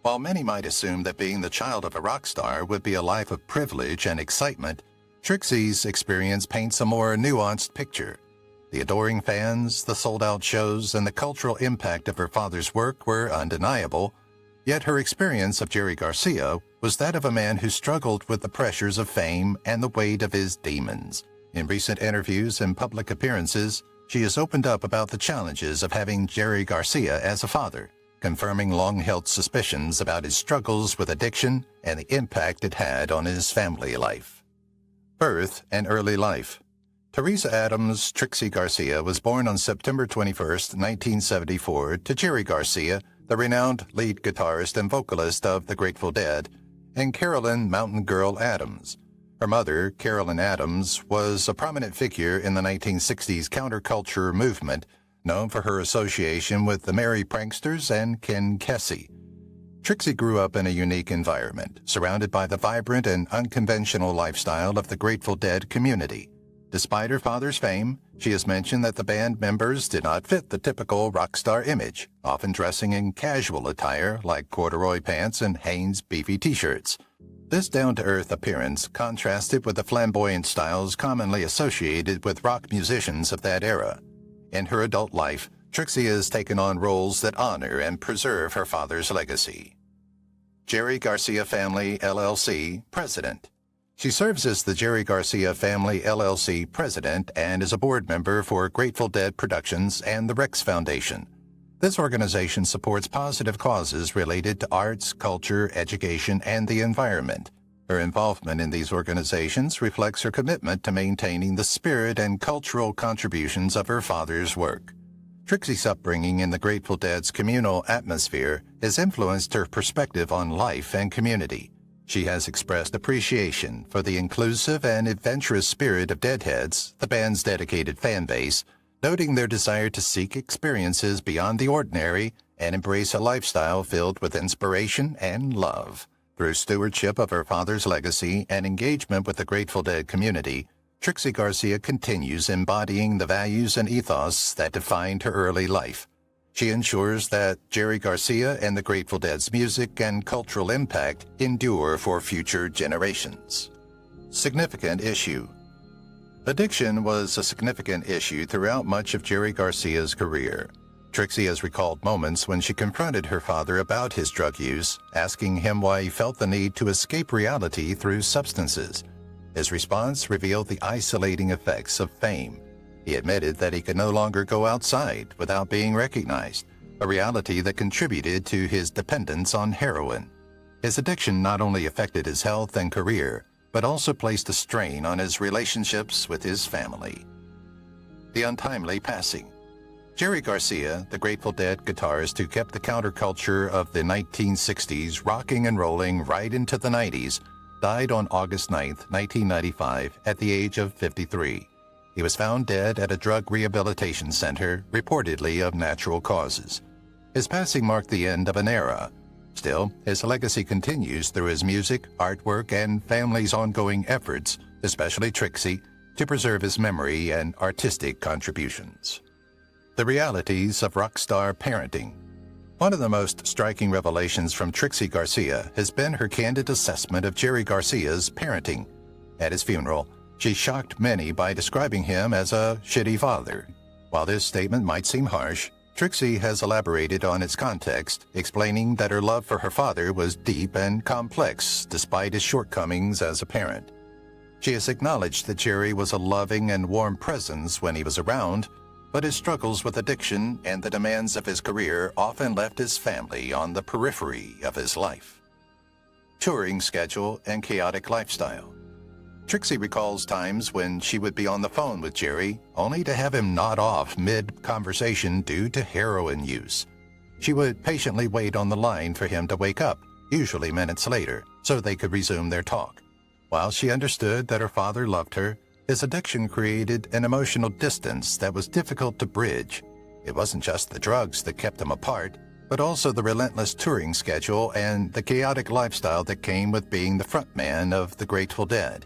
While many might assume that being the child of a rock star would be a life of privilege and excitement, Trixie's experience paints a more nuanced picture. The adoring fans, the sold-out shows, and the cultural impact of her father's work were undeniable, yet her experience of Jerry Garcia was that of a man who struggled with the pressures of fame and the weight of his demons. In recent interviews and public appearances, she has opened up about the challenges of having Jerry Garcia as a father, confirming long-held suspicions about his struggles with addiction and the impact it had on his family life. Birth and early life. Teresa Adams Trixie Garcia was born on September 21, 1974, to Jerry Garcia, the renowned lead guitarist and vocalist of the Grateful Dead, and Carolyn Mountain Girl Adams. Her mother, Carolyn Adams, was a prominent figure in the 1960s counterculture movement, known for her association with the Merry Pranksters and Ken Kesey. Trixie grew up in a unique environment, surrounded by the vibrant and unconventional lifestyle of the Grateful Dead community. Despite her father's fame, she has mentioned that the band members did not fit the typical rock star image, often dressing in casual attire like corduroy pants and Hanes beefy t-shirts. This down-to-earth appearance contrasted with the flamboyant styles commonly associated with rock musicians of that era. In her adult life, Trixie has taken on roles that honor and preserve her father's legacy. Jerry Garcia Family, LLC, President. She serves as the Jerry Garcia Family, LLC, President and is a board member for Grateful Dead Productions and the Rex Foundation. This organization supports positive causes related to arts, culture, education, and the environment. Her involvement in these organizations reflects her commitment to maintaining the spirit and cultural contributions of her father's work. Trixie's upbringing in the Grateful Dead's communal atmosphere has influenced her perspective on life and community. She has expressed appreciation for the inclusive and adventurous spirit of Deadheads, the band's dedicated fan base, noting their desire to seek experiences beyond the ordinary and embrace a lifestyle filled with inspiration and love. Through stewardship of her father's legacy and engagement with the Grateful Dead community, Trixie Garcia continues embodying the values and ethos that defined her early life. She ensures that Jerry Garcia and the Grateful Dead's music and cultural impact endure for future generations. Significant issue. Addiction was a significant issue throughout much of Jerry Garcia's career. Trixie has recalled moments when she confronted her father about his drug use, asking him why he felt the need to escape reality through substances. His response revealed the isolating effects of fame. He admitted that he could no longer go outside without being recognized, a reality that contributed to his dependence on heroin. His addiction not only affected his health and career, but also placed a strain on his relationships with his family. The untimely passing. Jerry Garcia, the Grateful Dead guitarist who kept the counterculture of the 1960s rocking and rolling right into the 90s, died on August 9, 1995, at the age of 53. He was found dead at a drug rehabilitation center, reportedly of natural causes. His passing marked the end of an era. Still, his legacy continues through his music, artwork, and family's ongoing efforts, especially Trixie, to preserve his memory and artistic contributions. The realities of rock star parenting. One of the most striking revelations from Trixie Garcia has been her candid assessment of Jerry Garcia's parenting. At his funeral, she shocked many by describing him as a shitty father. While this statement might seem harsh, Trixie has elaborated on its context, explaining that her love for her father was deep and complex despite his shortcomings as a parent. She has acknowledged that Jerry was a loving and warm presence when he was around, but his struggles with addiction and the demands of his career often left his family on the periphery of his life. Touring schedule and chaotic lifestyle. Trixie recalls times when she would be on the phone with Jerry, only to have him nod off mid-conversation due to heroin use. She would patiently wait on the line for him to wake up, usually minutes later, so they could resume their talk. While she understood that her father loved her, his addiction created an emotional distance that was difficult to bridge. It wasn't just the drugs that kept them apart, but also the relentless touring schedule and the chaotic lifestyle that came with being the frontman of the Grateful Dead.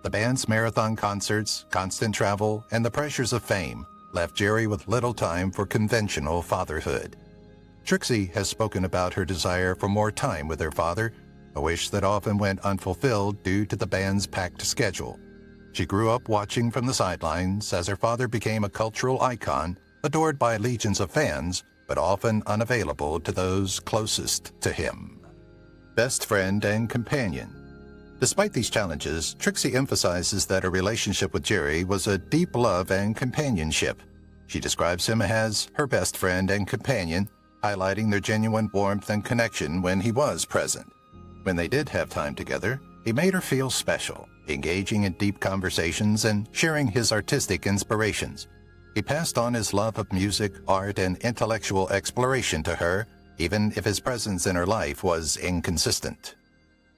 The band's marathon concerts, constant travel, and the pressures of fame left Jerry with little time for conventional fatherhood. Trixie has spoken about her desire for more time with her father, a wish that often went unfulfilled due to the band's packed schedule. She grew up watching from the sidelines as her father became a cultural icon, adored by legions of fans, but often unavailable to those closest to him. Best friend and companion. Despite these challenges, Trixie emphasizes that her relationship with Jerry was a deep love and companionship. She describes him as her best friend and companion, highlighting their genuine warmth and connection when he was present. When they did have time together, He made her feel special, engaging in deep conversations and sharing his artistic inspirations. He passed on his love of music, art, and intellectual exploration to her, even if his presence in her life was inconsistent.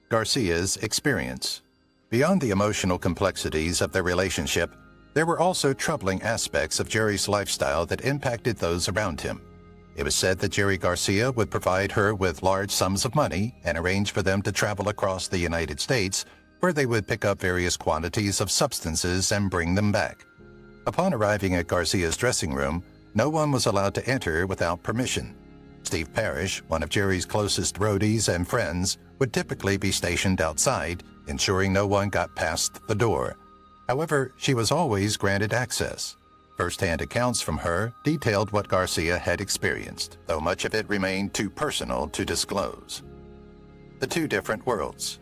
Garcia's experience. Beyond the emotional complexities of their relationship, there were also troubling aspects of Jerry's lifestyle that impacted those around him. It was said that Jerry Garcia would provide her with large sums of money and arrange for them to travel across the United States, where they would pick up various quantities of substances and bring them back. Upon arriving at Garcia's dressing room, no one was allowed to enter without permission. Steve Parrish, one of Jerry's closest roadies and friends, would typically be stationed outside, ensuring no one got past the door. However, she was always granted access. First-hand accounts from her detailed what Garcia had experienced, though much of it remained too personal to disclose. The two different worlds.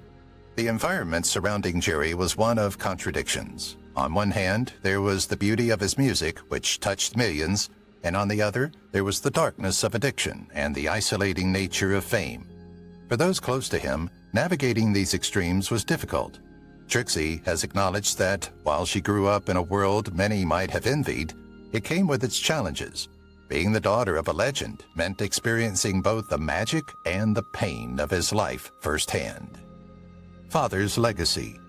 The environment surrounding Jerry was one of contradictions. On one hand, there was the beauty of his music, which touched millions, and on the other, there was the darkness of addiction and the isolating nature of fame. For those close to him, navigating these extremes was difficult. Trixie has acknowledged that, while she grew up in a world many might have envied, it came with its challenges. Being the daughter of a legend meant experiencing both the magic and the pain of his life firsthand. Father's legacy.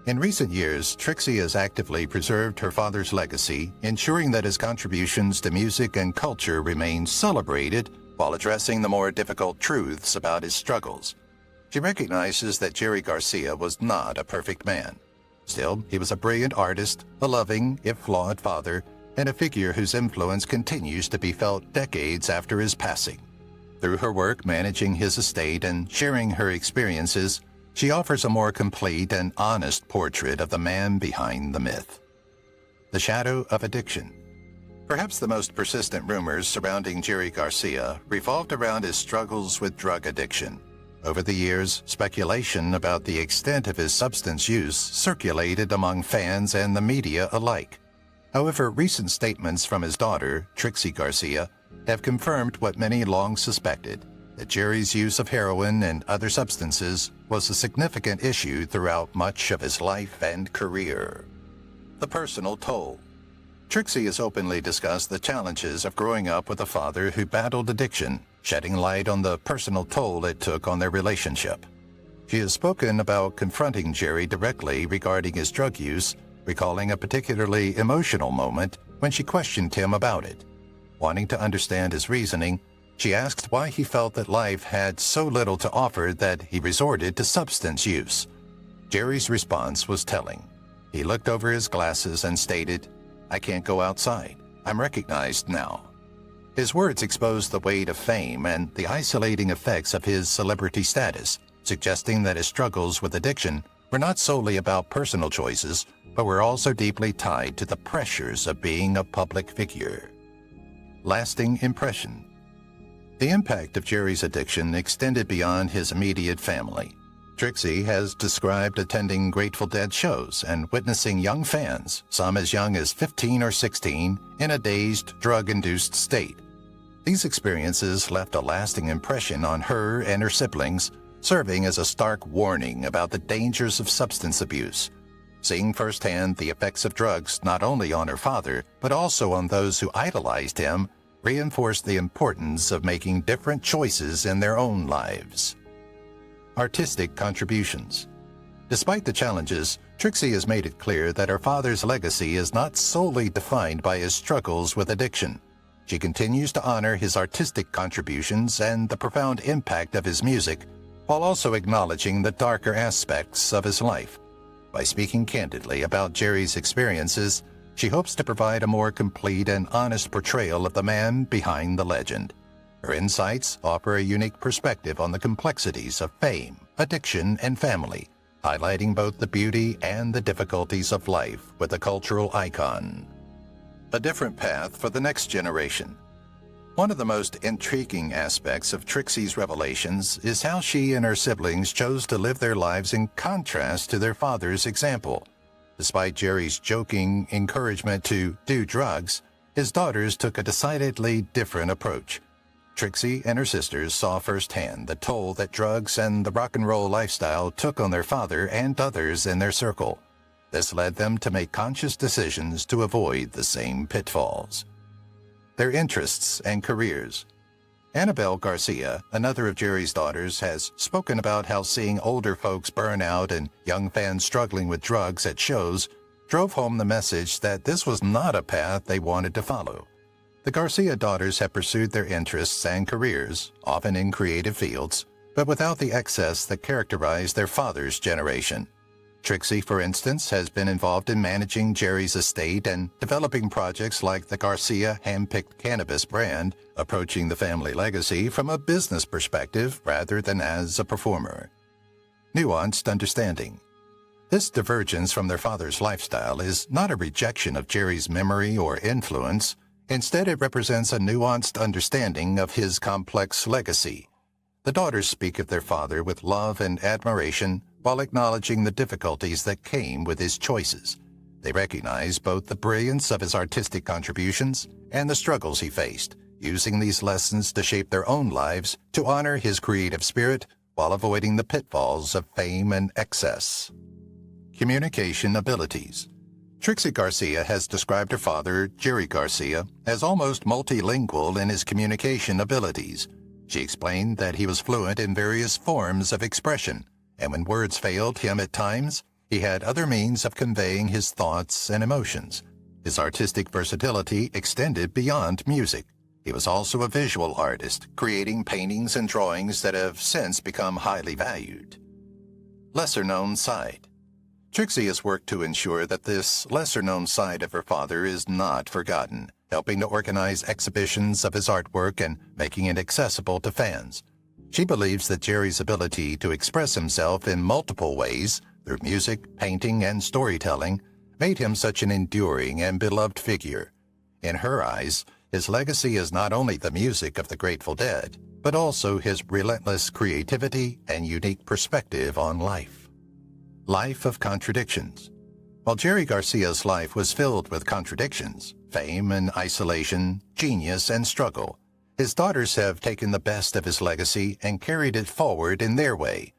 In recent years, Trixie has actively preserved her father's legacy, ensuring that his contributions to music and culture remain celebrated while addressing the more difficult truths about his struggles. She recognizes that Jerry Garcia was not a perfect man. Still, he was a brilliant artist, a loving, if flawed father, and a figure whose influence continues to be felt decades after his passing. Through her work managing his estate and sharing her experiences, she offers a more complete and honest portrait of the man behind the myth. The shadow of addiction. Perhaps the most persistent rumors surrounding Jerry Garcia revolved around his struggles with drug addiction. Over the years, speculation about the extent of his substance use circulated among fans and the media alike. However, recent statements from his daughter, Trixie Garcia, have confirmed what many long suspected, that Jerry's use of heroin and other substances was a significant issue throughout much of his life and career. The personal toll. Trixie has openly discussed the challenges of growing up with a father who battled addiction, shedding light on the personal toll it took on their relationship. She has spoken about confronting Jerry directly regarding his drug use, recalling a particularly emotional moment when she questioned him about it. Wanting to understand his reasoning, she asked why he felt that life had so little to offer that he resorted to substance use. Jerry's response was telling. He looked over his glasses and stated, "I can't go outside. I'm recognized now." His words exposed the weight of fame and the isolating effects of his celebrity status, suggesting that his struggles with addiction were not solely about personal choices, but were also deeply tied to the pressures of being a public figure. Lasting impression. The impact of Jerry's addiction extended beyond his immediate family. Trixie has described attending Grateful Dead shows and witnessing young fans, some as young as 15 or 16, in a dazed, drug-induced state. These experiences left a lasting impression on her and her siblings, serving as a stark warning about the dangers of substance abuse. Seeing firsthand the effects of drugs not only on her father, but also on those who idolized him, reinforced the importance of making different choices in their own lives. Artistic contributions. Despite the challenges, Trixie has made it clear that her father's legacy is not solely defined by his struggles with addiction. She continues to honor his artistic contributions and the profound impact of his music, while also acknowledging the darker aspects of his life. By speaking candidly about Jerry's experiences, she hopes to provide a more complete and honest portrayal of the man behind the legend. Her insights offer a unique perspective on the complexities of fame, addiction, and family, highlighting both the beauty and the difficulties of life with a cultural icon. A different path for the next generation. One of the most intriguing aspects of Trixie's revelations is how she and her siblings chose to live their lives in contrast to their father's example. Despite Jerry's joking encouragement to do drugs, his daughters took a decidedly different approach. Trixie and her sisters saw firsthand the toll that drugs and the rock and roll lifestyle took on their father and others in their circle. This led them to make conscious decisions to avoid the same pitfalls. Their interests and careers. Annabelle Garcia, another of Jerry's daughters, has spoken about how seeing older folks burn out and young fans struggling with drugs at shows drove home the message that this was not a path they wanted to follow. The Garcia daughters have pursued their interests and careers, often in creative fields, but without the excess that characterized their father's generation. Trixie, for instance, has been involved in managing Jerry's estate and developing projects like the Garcia hand-picked cannabis brand, approaching the family legacy from a business perspective rather than as a performer. Nuanced understanding. This divergence from their father's lifestyle is not a rejection of Jerry's memory or influence. Instead, it represents a nuanced understanding of his complex legacy. The daughters speak of their father with love and admiration while acknowledging the difficulties that came with his choices. They recognize both the brilliance of his artistic contributions and the struggles he faced, using these lessons to shape their own lives to honor his creative spirit while avoiding the pitfalls of fame and excess. Communication abilities. Trixie Garcia has described her father, Jerry Garcia, as almost multilingual in his communication abilities. She explained that he was fluent in various forms of expression, and when words failed him at times, he had other means of conveying his thoughts and emotions. His artistic versatility extended beyond music. He was also a visual artist, creating paintings and drawings that have since become highly valued. Lesser-known side. Trixie has worked to ensure that this lesser-known side of her father is not forgotten, helping to organize exhibitions of his artwork and making it accessible to fans. She believes that Jerry's ability to express himself in multiple ways, through music, painting, and storytelling, made him such an enduring and beloved figure. In her eyes, his legacy is not only the music of the Grateful Dead, but also his relentless creativity and unique perspective on life. Life of contradictions. While Jerry Garcia's life was filled with contradictions, fame and isolation, genius and struggle, his daughters have taken the best of his legacy and carried it forward in their way.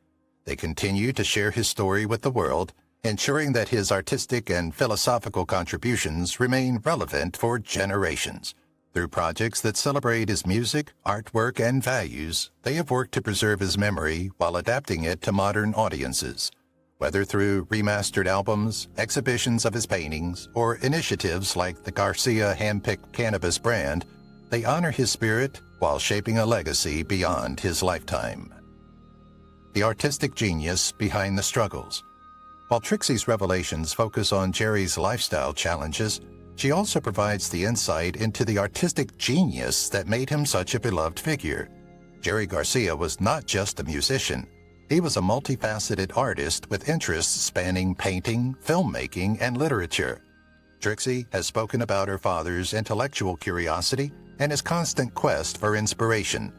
They continue to share his story with the world, ensuring that his artistic and philosophical contributions remain relevant for generations. Through projects that celebrate his music, artwork, and values, they have worked to preserve his memory while adapting it to modern audiences. Whether through remastered albums, exhibitions of his paintings, or initiatives like the Garcia hand-picked cannabis brand, they honor his spirit while shaping a legacy beyond his lifetime. The artistic genius behind the struggles. While Trixie's revelations focus on Jerry's lifestyle challenges, she also provides the insight into the artistic genius that made him such a beloved figure. Jerry Garcia was not just a musician. He was a multifaceted artist with interests spanning painting, filmmaking, and literature. Trixie has spoken about her father's intellectual curiosity and his constant quest for inspiration.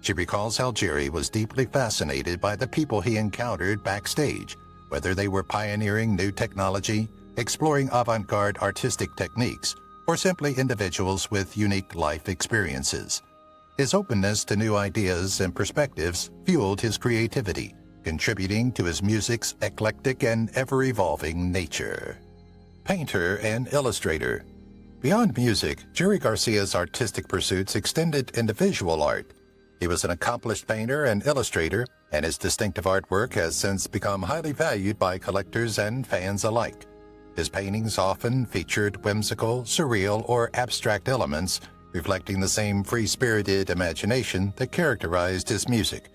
She recalls how Jerry was deeply fascinated by the people he encountered backstage, whether they were pioneering new technology, exploring avant-garde artistic techniques, or simply individuals with unique life experiences. His openness to new ideas and perspectives fueled his creativity, contributing to his music's eclectic and ever-evolving nature. Painter and illustrator. Beyond music, Jerry Garcia's artistic pursuits extended into visual art. He was an accomplished painter and illustrator, and his distinctive artwork has since become highly valued by collectors and fans alike. His paintings often featured whimsical, surreal, or abstract elements, reflecting the same free-spirited imagination that characterized his music.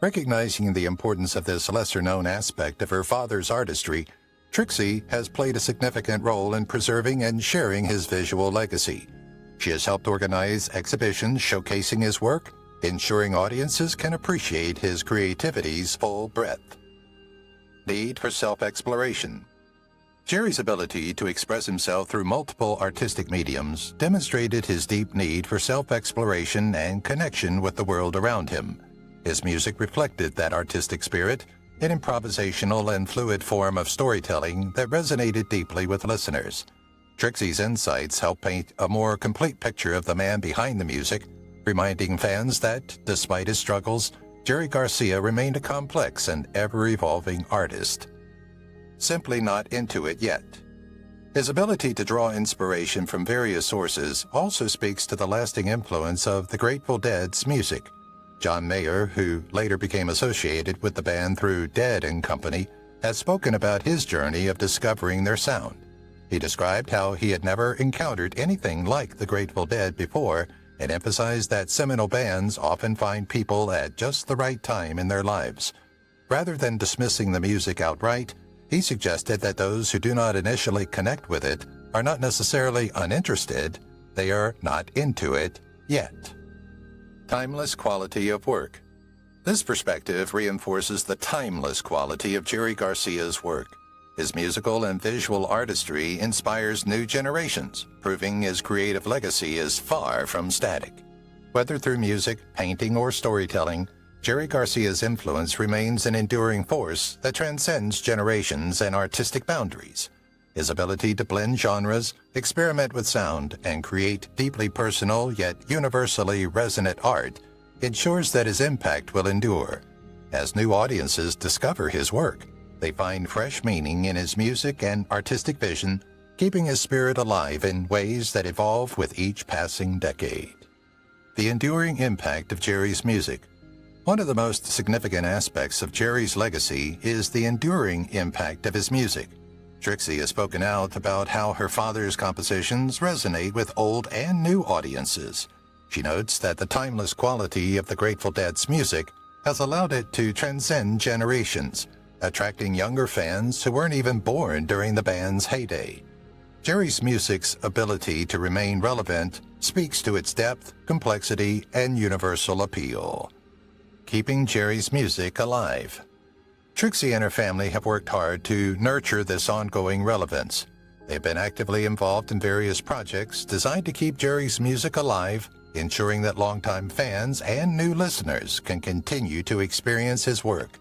Recognizing the importance of this lesser-known aspect of her father's artistry, Trixie has played a significant role in preserving and sharing his visual legacy. She has helped organize exhibitions showcasing his work, ensuring audiences can appreciate his creativity's full breadth. Need for self-exploration. Jerry's ability to express himself through multiple artistic mediums demonstrated his deep need for self-exploration and connection with the world around him. His music reflected that artistic spirit, an improvisational and fluid form of storytelling that resonated deeply with listeners. Trixie's insights help paint a more complete picture of the man behind the music, reminding fans that, despite his struggles, Jerry Garcia remained a complex and ever-evolving artist. Simply not into it yet. His ability to draw inspiration from various sources also speaks to the lasting influence of the Grateful Dead's music. John Mayer, who later became associated with the band through Dead and Company, has spoken about his journey of discovering their sound. He described how he had never encountered anything like the Grateful Dead before and emphasized that seminal bands often find people at just the right time in their lives. Rather than dismissing the music outright, he suggested that those who do not initially connect with it are not necessarily uninterested, they are not into it yet. Timeless quality of work. This perspective reinforces the timeless quality of Jerry Garcia's work. His musical and visual artistry inspires new generations, proving his creative legacy is far from static. Whether through music, painting, or storytelling, Jerry Garcia's influence remains an enduring force that transcends generations and artistic boundaries. His ability to blend genres, experiment with sound, and create deeply personal yet universally resonant art ensures that his impact will endure. As new audiences discover his work, they find fresh meaning in his music and artistic vision, keeping his spirit alive in ways that evolve with each passing decade. The enduring impact of Jerry's music. One of the most significant aspects of Jerry's legacy is the enduring impact of his music. Trixie has spoken out about how her father's compositions resonate with old and new audiences. She notes that the timeless quality of the Grateful Dead's music has allowed it to transcend generations, attracting younger fans who weren't even born during the band's heyday. Jerry's music's ability to remain relevant speaks to its depth, complexity, and universal appeal. Keeping Jerry's music alive. Trixie and her family have worked hard to nurture this ongoing relevance. They've been actively involved in various projects designed to keep Jerry's music alive, ensuring that longtime fans and new listeners can continue to experience his work.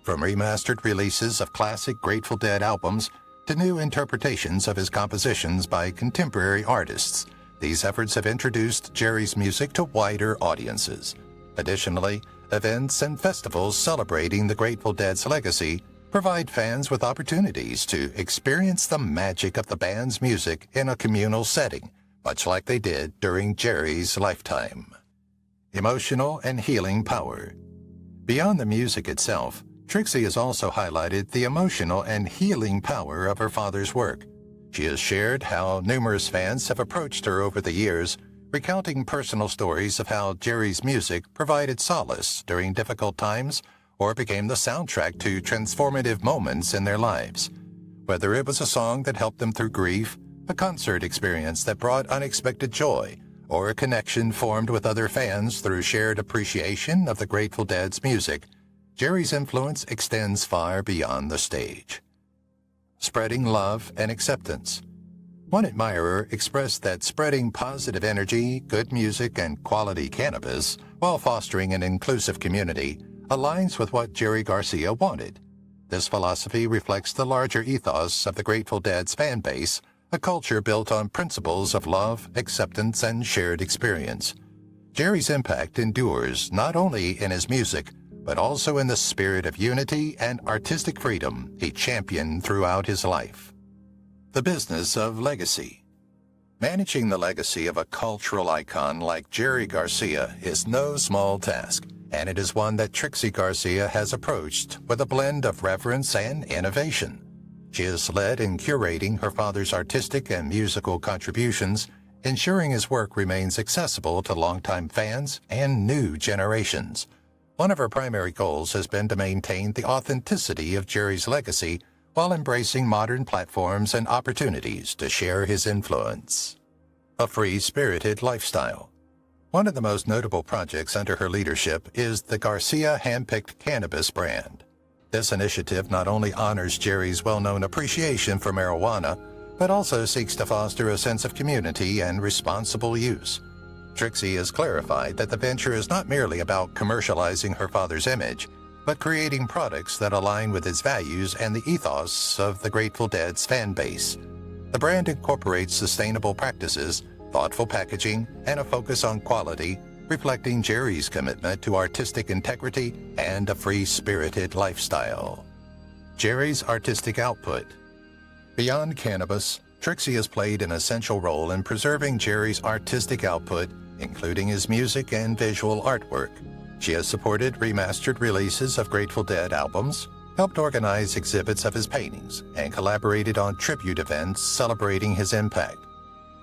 From remastered releases of classic Grateful Dead albums to new interpretations of his compositions by contemporary artists, these efforts have introduced Jerry's music to wider audiences. Additionally, events and festivals celebrating the Grateful Dead's legacy provide fans with opportunities to experience the magic of the band's music in a communal setting, much like they did during Jerry's lifetime. Emotional and healing power. Beyond the music itself, Trixie has also highlighted the emotional and healing power of her father's work. She has shared how numerous fans have approached her over the years, recounting personal stories of how Jerry's music provided solace during difficult times or became the soundtrack to transformative moments in their lives. Whether it was a song that helped them through grief, a concert experience that brought unexpected joy, or a connection formed with other fans through shared appreciation of the Grateful Dead's music, Jerry's influence extends far beyond the stage. Spreading love and acceptance. One admirer expressed that spreading positive energy, good music, and quality cannabis while fostering an inclusive community aligns with what Jerry Garcia wanted. This philosophy reflects the larger ethos of the Grateful Dead's fan base, a culture built on principles of love, acceptance, and shared experience. Jerry's impact endures not only in his music, but also in the spirit of unity and artistic freedom he championed throughout his life. The business of legacy. Managing the legacy of a cultural icon like Jerry Garcia is no small task, and it is one that Trixie Garcia has approached with a blend of reverence and innovation. She has led in curating her father's artistic and musical contributions, ensuring his work remains accessible to longtime fans and new generations. One of her primary goals has been to maintain the authenticity of Jerry's legacy while embracing modern platforms and opportunities to share his influence. A free-spirited lifestyle. One of the most notable projects under her leadership is the Garcia Handpicked Cannabis brand. This initiative not only honors Jerry's well-known appreciation for marijuana, but also seeks to foster a sense of community and responsible use. Trixie has clarified that the venture is not merely about commercializing her father's image, but creating products that align with his values and the ethos of the Grateful Dead's fan base. The brand incorporates sustainable practices, thoughtful packaging, and a focus on quality, reflecting Jerry's commitment to artistic integrity and a free-spirited lifestyle. Jerry's artistic output. Beyond cannabis, Trixie has played an essential role in preserving Jerry's artistic output, including his music and visual artwork. She has supported remastered releases of Grateful Dead albums, helped organize exhibits of his paintings, and collaborated on tribute events celebrating his impact.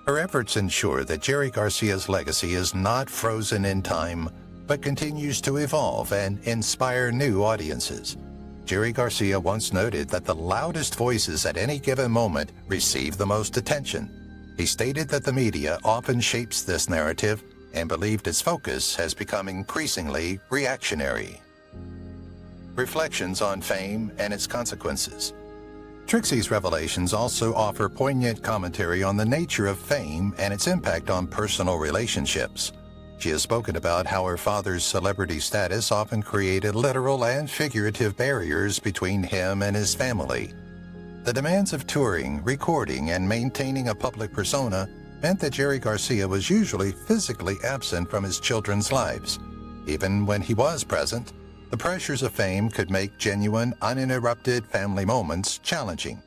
Her efforts ensure that Jerry Garcia's legacy is not frozen in time, but continues to evolve and inspire new audiences. Jerry Garcia once noted that the loudest voices at any given moment receive the most attention. He stated that the media often shapes this narrative and believed its focus has become increasingly reactionary. Reflections on fame and its consequences. Trixie's revelations also offer poignant commentary on the nature of fame and its impact on personal relationships. She has spoken about how her father's celebrity status often created literal and figurative barriers between him and his family. The demands of touring, recording, and maintaining a public persona meant that Jerry Garcia was usually physically absent from his children's lives. Even when he was present, the pressures of fame could make genuine, uninterrupted family moments challenging.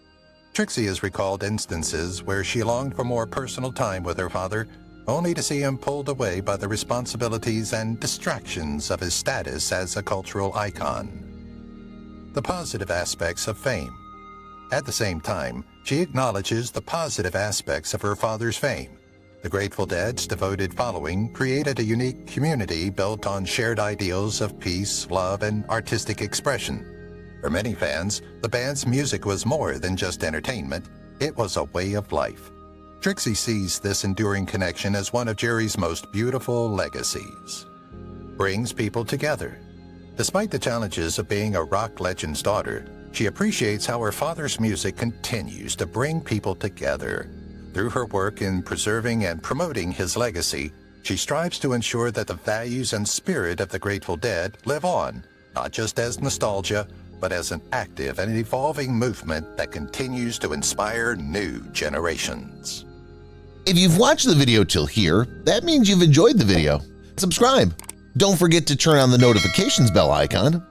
Trixie has recalled instances where she longed for more personal time with her father, only to see him pulled away by the responsibilities and distractions of his status as a cultural icon. The positive aspects of fame. At the same time, she acknowledges the positive aspects of her father's fame. The Grateful Dead's devoted following created a unique community built on shared ideals of peace, love, and artistic expression. For many fans, the band's music was more than just entertainment, it was a way of life. Trixie sees this enduring connection as one of Jerry's most beautiful legacies. Brings people together. Despite the challenges of being a rock legend's daughter, she appreciates how her father's music continues to bring people together. Through her work in preserving and promoting his legacy, she strives to ensure that the values and spirit of the Grateful Dead live on, not just as nostalgia, but as an active and evolving movement that continues to inspire new generations. If you've watched the video till here, that means you've enjoyed the video. Subscribe. Don't forget to turn on the notifications bell icon